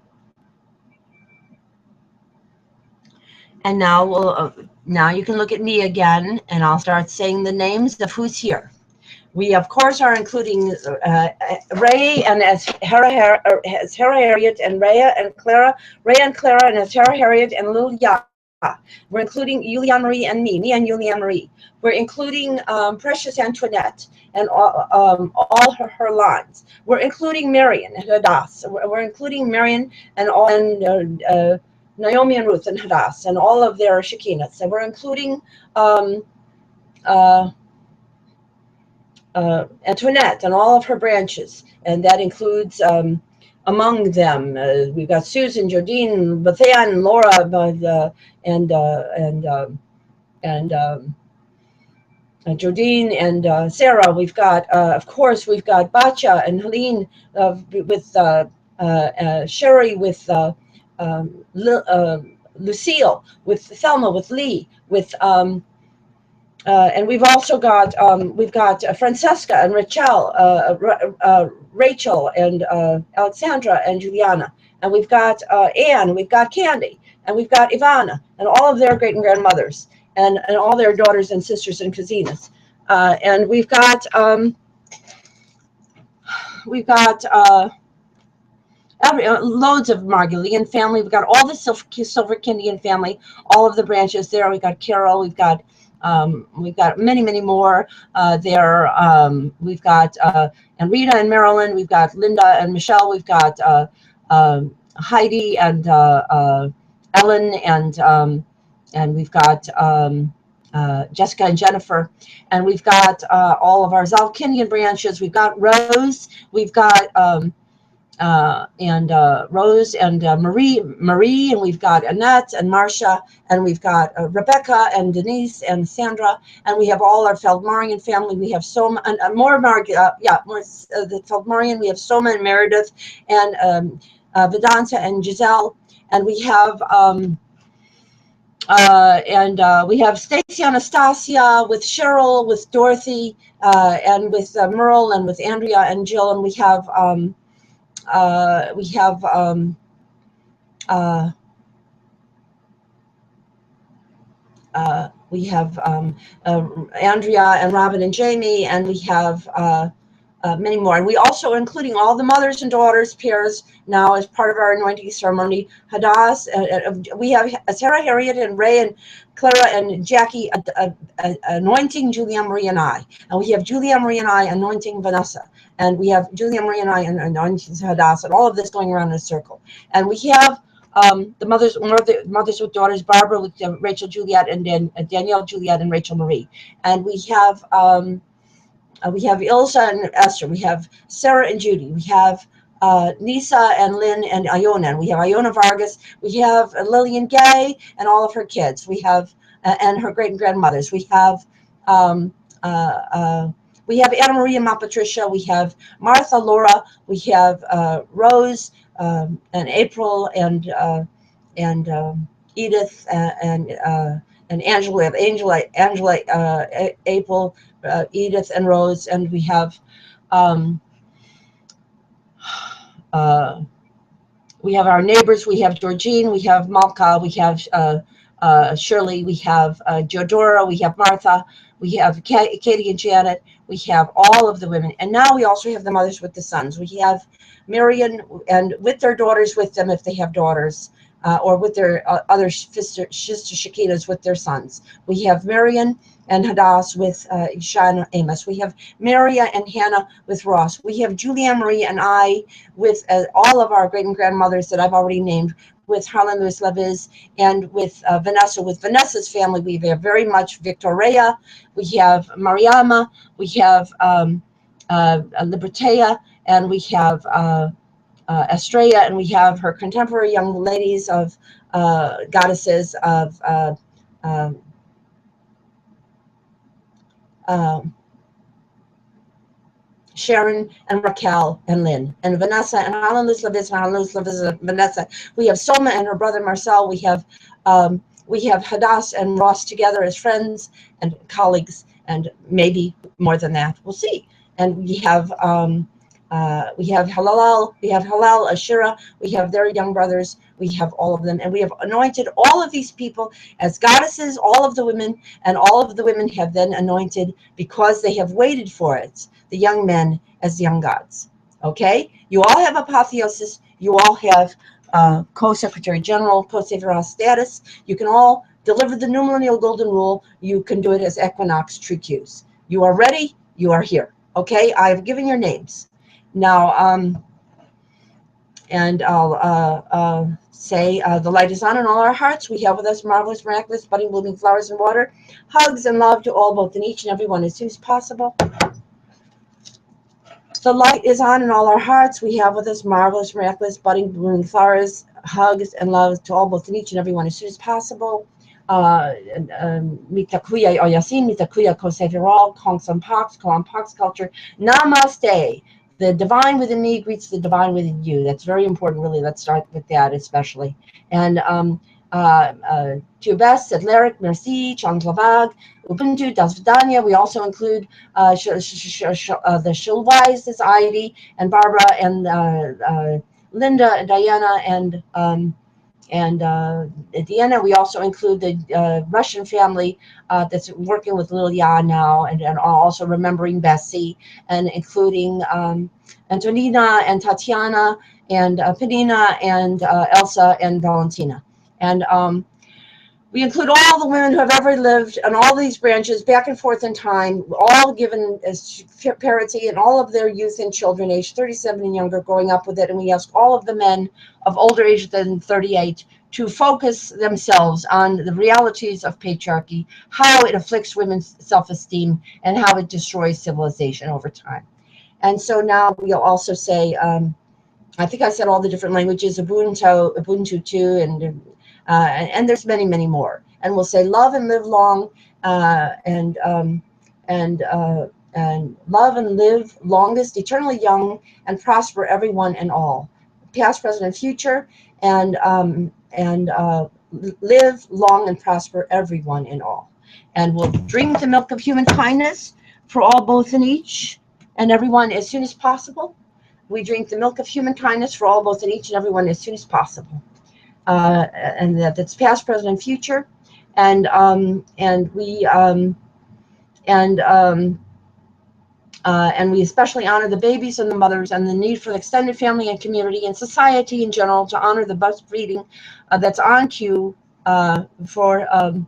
And now now you can look at me again, and I'll start saying the names of who's here. We, of course, are including Ray and Hera Harriet and Rhea and Clara, and Hera Harriet and Lilia. We're including Julianne Marie and me and Julianne Marie. We're including Precious Antoinette and all her lines. We're including Marion and Hadass. We're including Marion and Naomi and Ruth and Hadass and all of their Shekinahs. And we're including Antoinette and all of her branches, and that includes among them we've got Susan, Jodine, Bethan, Laura, Jodine and Sarah. We've got of course we've got Batya and Helene with Sherry, with Lucille, with Thelma, with Lee, with and we've also got Francesca and Rachel and Alexandra and Juliana, and we've got Anne, we've got Candy, and we've got Ivana and all of their great and grandmothers and all their daughters and sisters and cousines, and we've got loads of Margolian family. We've got all the Silverkindian family, all of the branches there. We've got Carol. We've got many more there. We've got and Rita and Marilyn. We've got Linda and Michelle. We've got Heidi and Ellen and we've got Jessica and Jennifer, and we've got all of our Zalkindian branches. We've got Rose. We've got Rose and Marie, and we've got Annette and Marcia, and we've got Rebecca and Denise and Sandra, and we have all our Feldmarian family. We have the Feldmarian. We have Soma and Meredith and Vedanta and Giselle, and we have Stacy Anastasia with Cheryl, with Dorothy, and with Merle, and with Andrea and Jill, and we have Andrea and Robin and Jamie, and we have many more. And we also are including all the mothers and daughters pairs now as part of our anointing ceremony. Hadass, we have Sarah, Harriet, and Ray, and Clara, and Jackie anointing Julia Marie and I. And we have Julia Marie and I anointing Vanessa. And we have Julia Marie and I anointing Hadass, and all of this going around in a circle. And we have the mothers with daughters, Barbara with Rachel Juliet, and then Danielle Juliet and Rachel Marie. And we have Ilsa and Esther. We have Sarah and Judy. We have Nisa and Lynn and Iona. And we have Iona Vargas. We have Lillian Gay and all of her kids. We have and her great grandmothers. We have Anna Maria and Ma Patricia. We have Martha, Laura. We have Rose and April and Edith and Angela. We have Angela, April, Edith, and Rose, and we have our neighbors. We have Georgine, we have Malka, we have Shirley, we have Jodora, we have Martha, we have Katie and Janet. We have all of the women, and now we also have the mothers with the sons. We have Marion and with their daughters with them if they have daughters, or with their other sister Shakitas with their sons. We have Marion and Hadass with Isha Amos. We have Maria and Hannah with Ross. We have Julia Marie and I with all of our great and grandmothers that I've already named, with Harlan Lewis Levis, and with Vanessa. With Vanessa's family, we have very much Victoria. We have Mariama. We have Libertea, and we have Estrella, and we have her contemporary young ladies of goddesses of Sharon and Raquel and Lynn, and Vanessa and Harlan Lewis Levis and Vanessa. We have Soma and her brother Marcel. We have Hadass and Ross together as friends and colleagues, and maybe more than that. We'll see. And we have Halal, we have Halal, Ashira, we have their young brothers, we have all of them, and we have anointed all of these people as goddesses, all of the women, and all of the women have then anointed, because they have waited for it, the young men as young gods. Okay? You all have apotheosis, you all have co-secretary general, co-secretary status, you can all deliver the new millennial golden rule, you can do it as equinox tree cues. You are ready, you are here. Okay? I've given your names. Now, and I'll say the light is on in all our hearts. We have with us marvelous, miraculous, budding, blooming flowers and water. Hugs and love to all, both in each and every one as soon as possible. The light is on in all our hearts. We have with us marvelous, miraculous, budding, blooming flowers. Hugs and love to all, both in each and every one as soon as possible. Mitakuya Oyasin, Mitakuya Kosei Reall, Kongsan Pox, Koan Pox culture. Namaste. The divine within me greets the divine within you. That's very important, really. Let's start with that, especially. And Tubes, Sedleric, Merci, Chanclavag, Ubuntu, Das Vidania. We also include the Shilwise Society, and Barbara, and Linda, and Diana, and Diana. We also include the Russian family that's working with Lilia now, and also remembering Bessie, and including Antonina and Tatiana and Penina and Elsa and Valentina. And we include all the women who have ever lived on all these branches back and forth in time, all given as parity, and all of their youth and children aged 37 and younger growing up with it. And we ask all of the men of older age than 38 to focus themselves on the realities of patriarchy, how it afflicts women's self-esteem, and how it destroys civilization over time. And so now we'll also say, I think I said all the different languages, Ubuntu too, and there's many, many more. And we'll say love and live long, and love and live longest, eternally young, and prosper everyone and all, past, present, and future, and live long and prosper everyone and all. And we'll drink the milk of human kindness for all, both and each, and everyone as soon as possible. We drink the milk of human kindness for all, both and each, and everyone as soon as possible. And that's past, present, and future, and we And we especially honor the babies and the mothers and the need for the extended family and community and society in general to honor the breastfeeding that's on cue for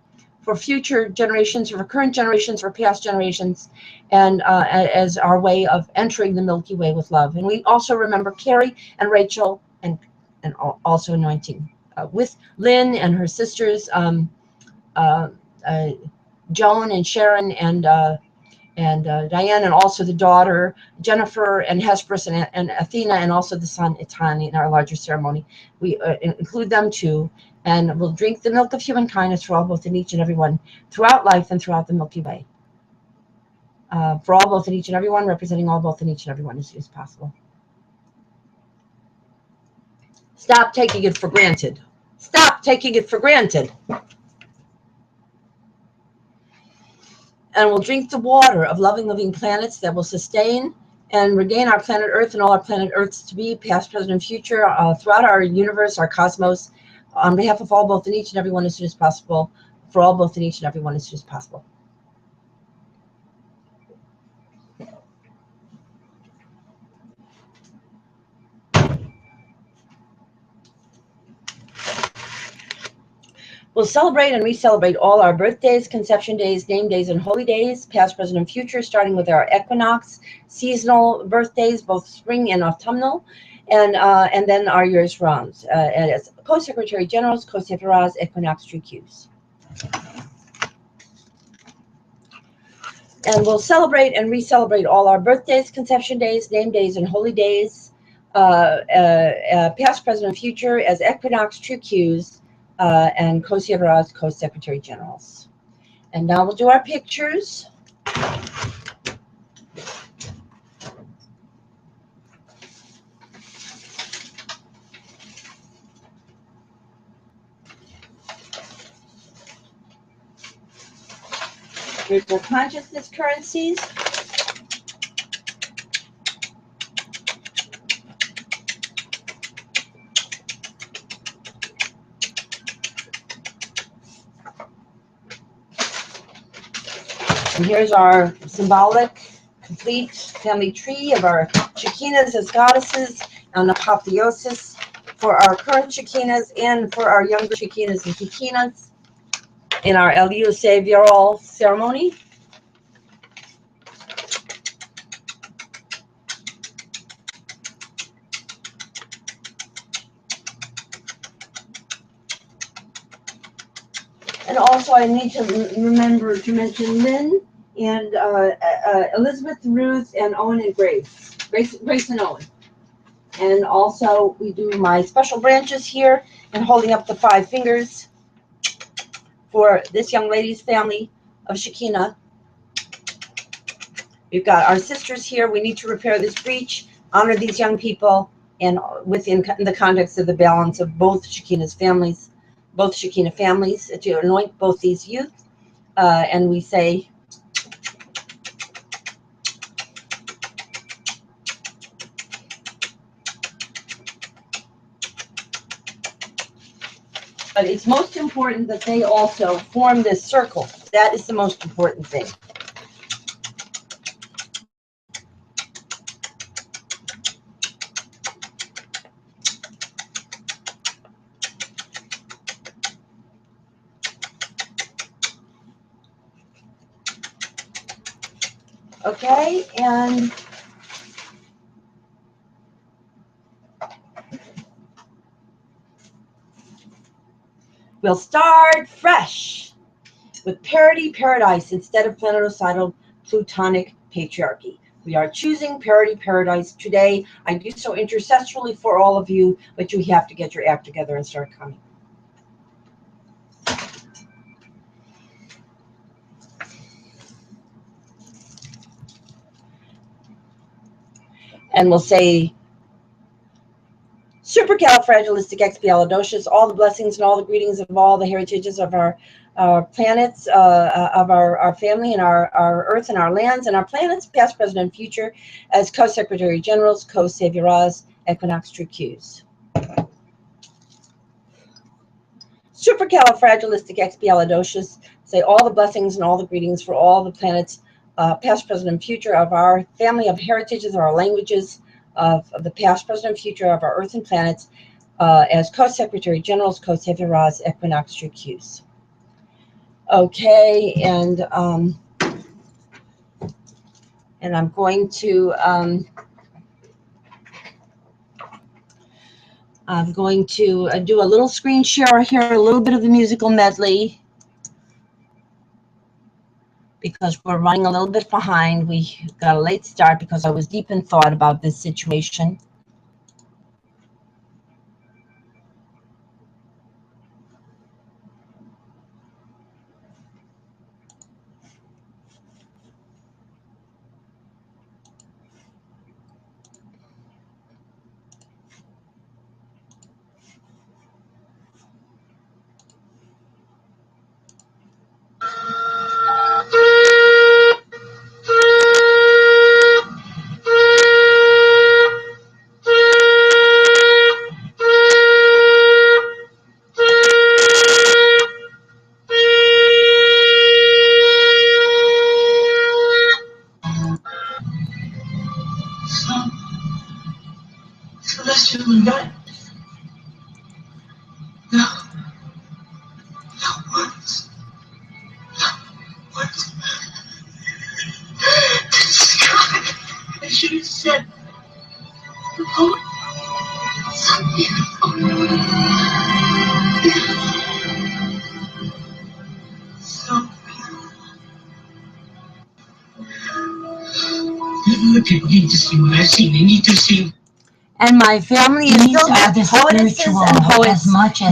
future generations, for current generations, for past generations, and as our way of entering the Milky Way with love. And we also remember Carrie and Rachel and also anointing with Lynn and her sisters, Joan and Sharon and Diane, and also the daughter Jennifer and Hesperus and Athena, and also the son Itani in our larger ceremony. We include them too, and we'll drink the milk of human kindness for all, both in each and every one, throughout life and throughout the Milky Way. For all, both in each and every one, representing all, both in each and every one as soon as possible. Stop taking it for granted. Stop taking it for granted. And we'll drink the water of loving, living planets that will sustain and regain our planet Earth and all our planet Earths to be, past, present, and future, throughout our universe, our cosmos, on behalf of all, both in each and every one as soon as possible, for all, both in each and every one as soon as possible. We'll celebrate and re-celebrate all our birthdays, conception days, name days, and holy days, past, present, and future, starting with our equinox, seasonal birthdays, both spring and autumnal, and then our year's rounds, as Co-Secretary Generals, Co-Sefiraz, Equinox, True Qs. And we'll celebrate and re-celebrate all our birthdays, conception days, name days, and holy days, past, present, and future, as Equinox, True Qs, and Co-Sefiraz, Co-Secretary Generals. And now we'll do our pictures. Virtual consciousness currencies. And here's our symbolic, complete family tree of our Shekinahs as goddesses and apotheosis for our current Shekinahs and for our younger Shekinahs and Shekinahs in our Reall ceremony. And also I need to remember to mention Lynn and Elizabeth, Ruth, and Owen and Grace and Owen. And also we do my special branches here and holding up the 5 fingers for this young lady's family of Shekinah. We've got our sisters here. We need to repair this breach, honor these young people, and within the context of the balance of both Shekinah's families, both Shekinah families, to anoint both these youth. And we say, but it's most important that they also form this circle. That is the most important thing. Okay, and we'll start fresh with parity paradise instead of planetocidal plutonic patriarchy. We are choosing parity paradise today. I do so intercessorily for all of you, but you have to get your act together and start coming. And we'll say, supercalifragilisticexpialidocious, all the blessings and all the greetings of all the heritages of our planets, of our family and our earth and our lands and our planets, past, present, and future, as Co-Secretary Generals, Co-Sefiraz, Equinox, True Qs. Supercalifragilisticexpialidocious, say all the blessings and all the greetings for all the planets past, present, and future of our family of heritages, of our languages, of the past, present, and future of our Earth and planets, as Co-Secretary General's Co-Severaz Equinox Tricus. Okay, and I'm going to do a little screen share here, a little bit of the musical medley, because we're running a little bit behind. We got a late start because I was deep in thought about this situation. People need to see what I see. They need to see. And my family is filled with poetesses and poets,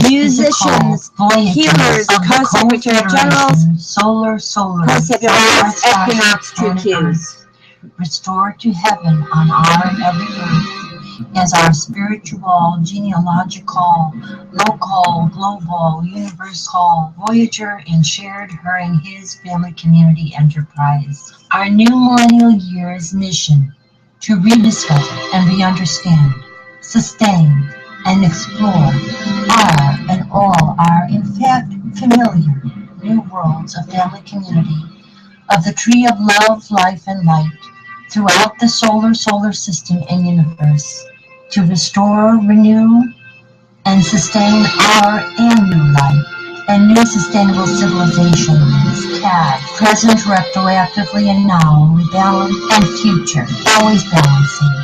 musicians, healers, Co-Secretary Generals, Co-Severaz Equinox Tricus. Restored to heaven on our and every earth as our spiritual, genealogical, local, global, universal, voyager, and shared her and his family community enterprise. Our new millennial year's mission to rediscover and re-understand, sustain, and explore our and all are, in fact, familiar new worlds of family community, of the tree of love, life, and light, throughout the solar system and universe, to restore, renew, and sustain our and new life and new sustainable civilizations, past, present, retroactively, and now, rebalance, and future, always balancing,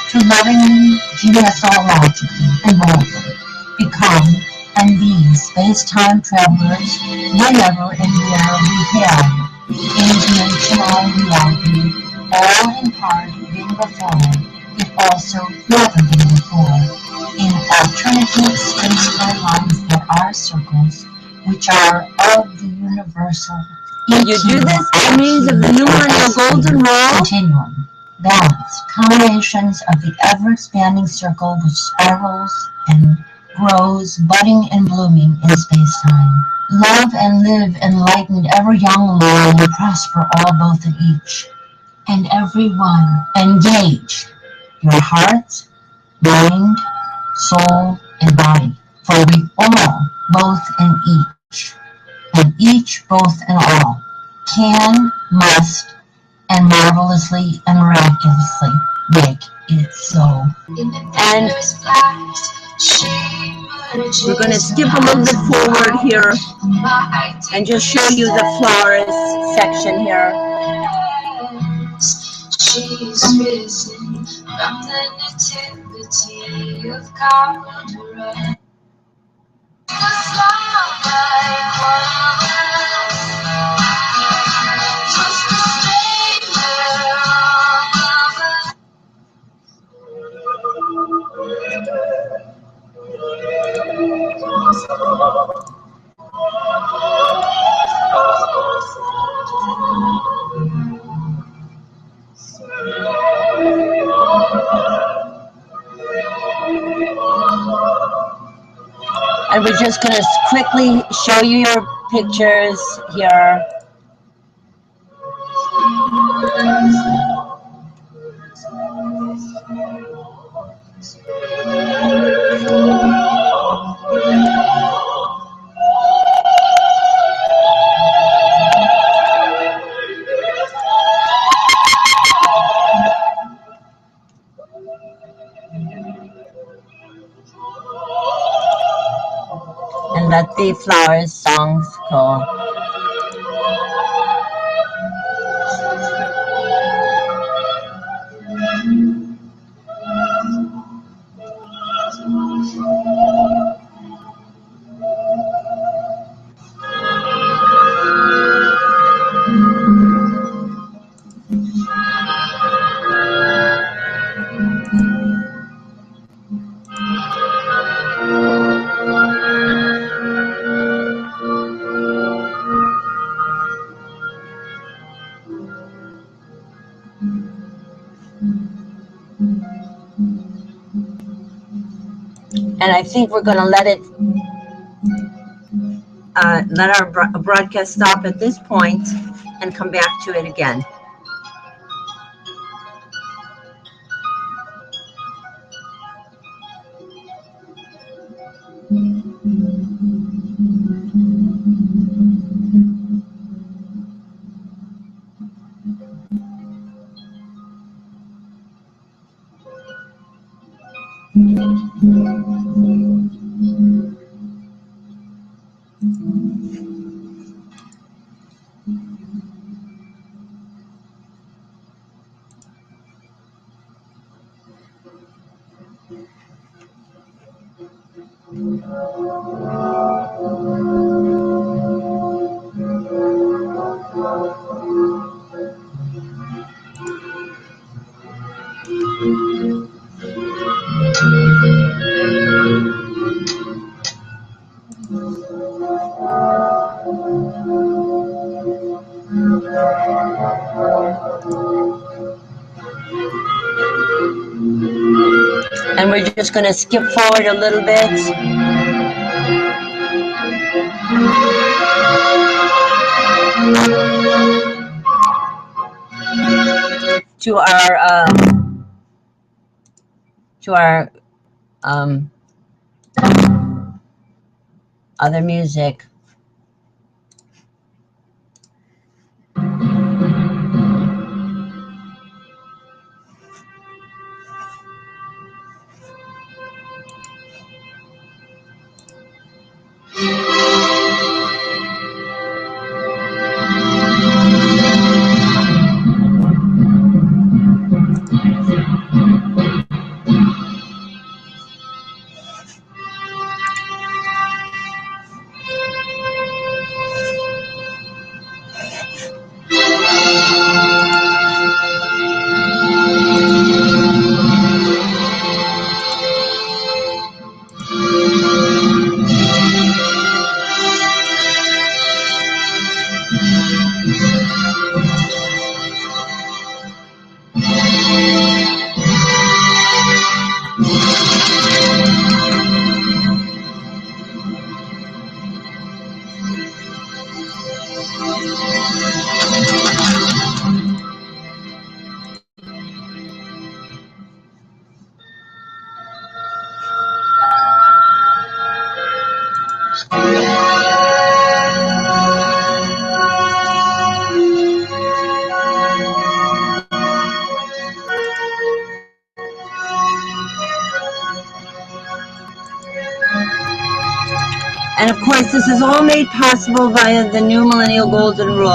to lovingly, genealogically, and boldly become and be space-time travelers whenever and where we have interdimensional reality, all in part being before, if also never been before, in alternative space-time lines that are circles, which are of the universal. You do this by means of the new millennial golden rule. Continuum, balance, combinations of the ever-expanding circle which spirals and grows, budding and blooming in space-time. Love and live enlightened, ever young, long, and prosper all, both and each. And every one. Engage your heart, mind, soul, and body. For we all, both and each, both and all, can, must, and marvelously and miraculously make it so. And we're going to skip a little bit forward here and just show you the florist section here. She's risen from the nativity of God. And we're just going to quickly show you your pictures here. let the flowers songs go. And I think we're going to let it, let our broadcast stop at this point and come back to it again. And we're just going to skip forward a little bit. To our other music. And of course, this is all made possible via the new Millennial Golden Rule.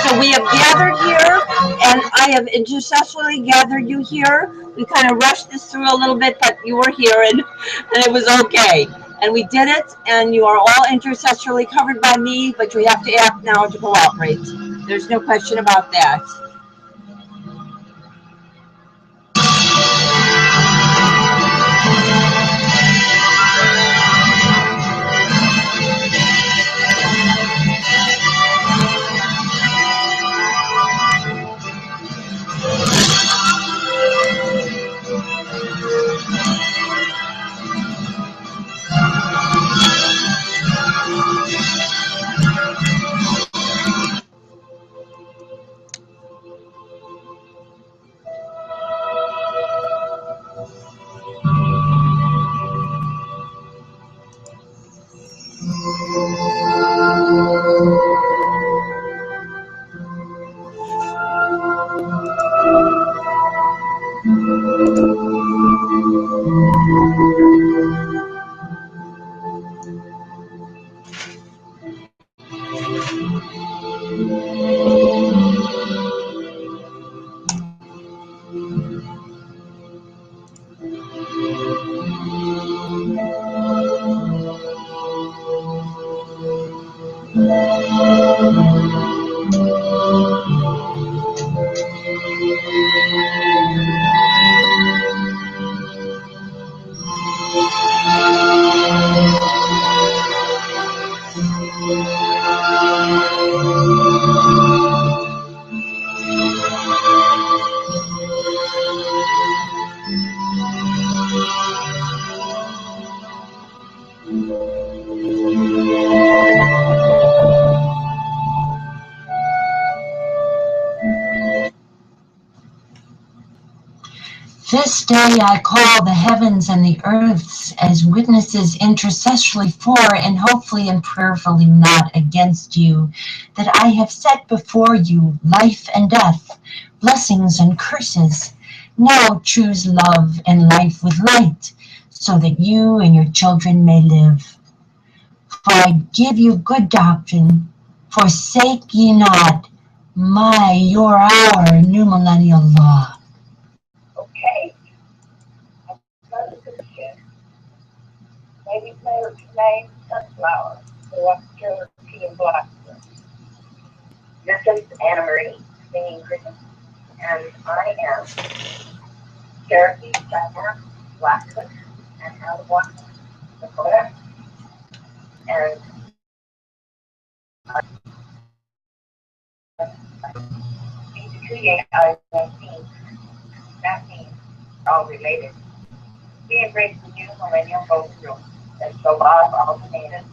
So we have gathered here, and I have intercessorily gathered you here. We kind of rushed this through a little bit, but you were here, and it was okay. And we did it, and you are all intercessorily covered by me, but you have to act now to cooperate. There's no question about that. This day I call the heavens and the earths as witnesses intercessorily for and hopefully and prayerfully not against you, that I have set before you life and death, blessings and curses. Now choose love and life with light, so that you and your children may live. For I give you good doctrine, forsake ye not your, our new millennial law. Okay. Another picture. Maybe name sunflower, Celestial Tea and Blossom. This is Anna Marie, singing Christmas, and I am Cherokee, China, Blackfoot, and Alltimate, Dakota. And to create our team. That means all related. We embrace the new millennial golden rule and the law of Alltimate.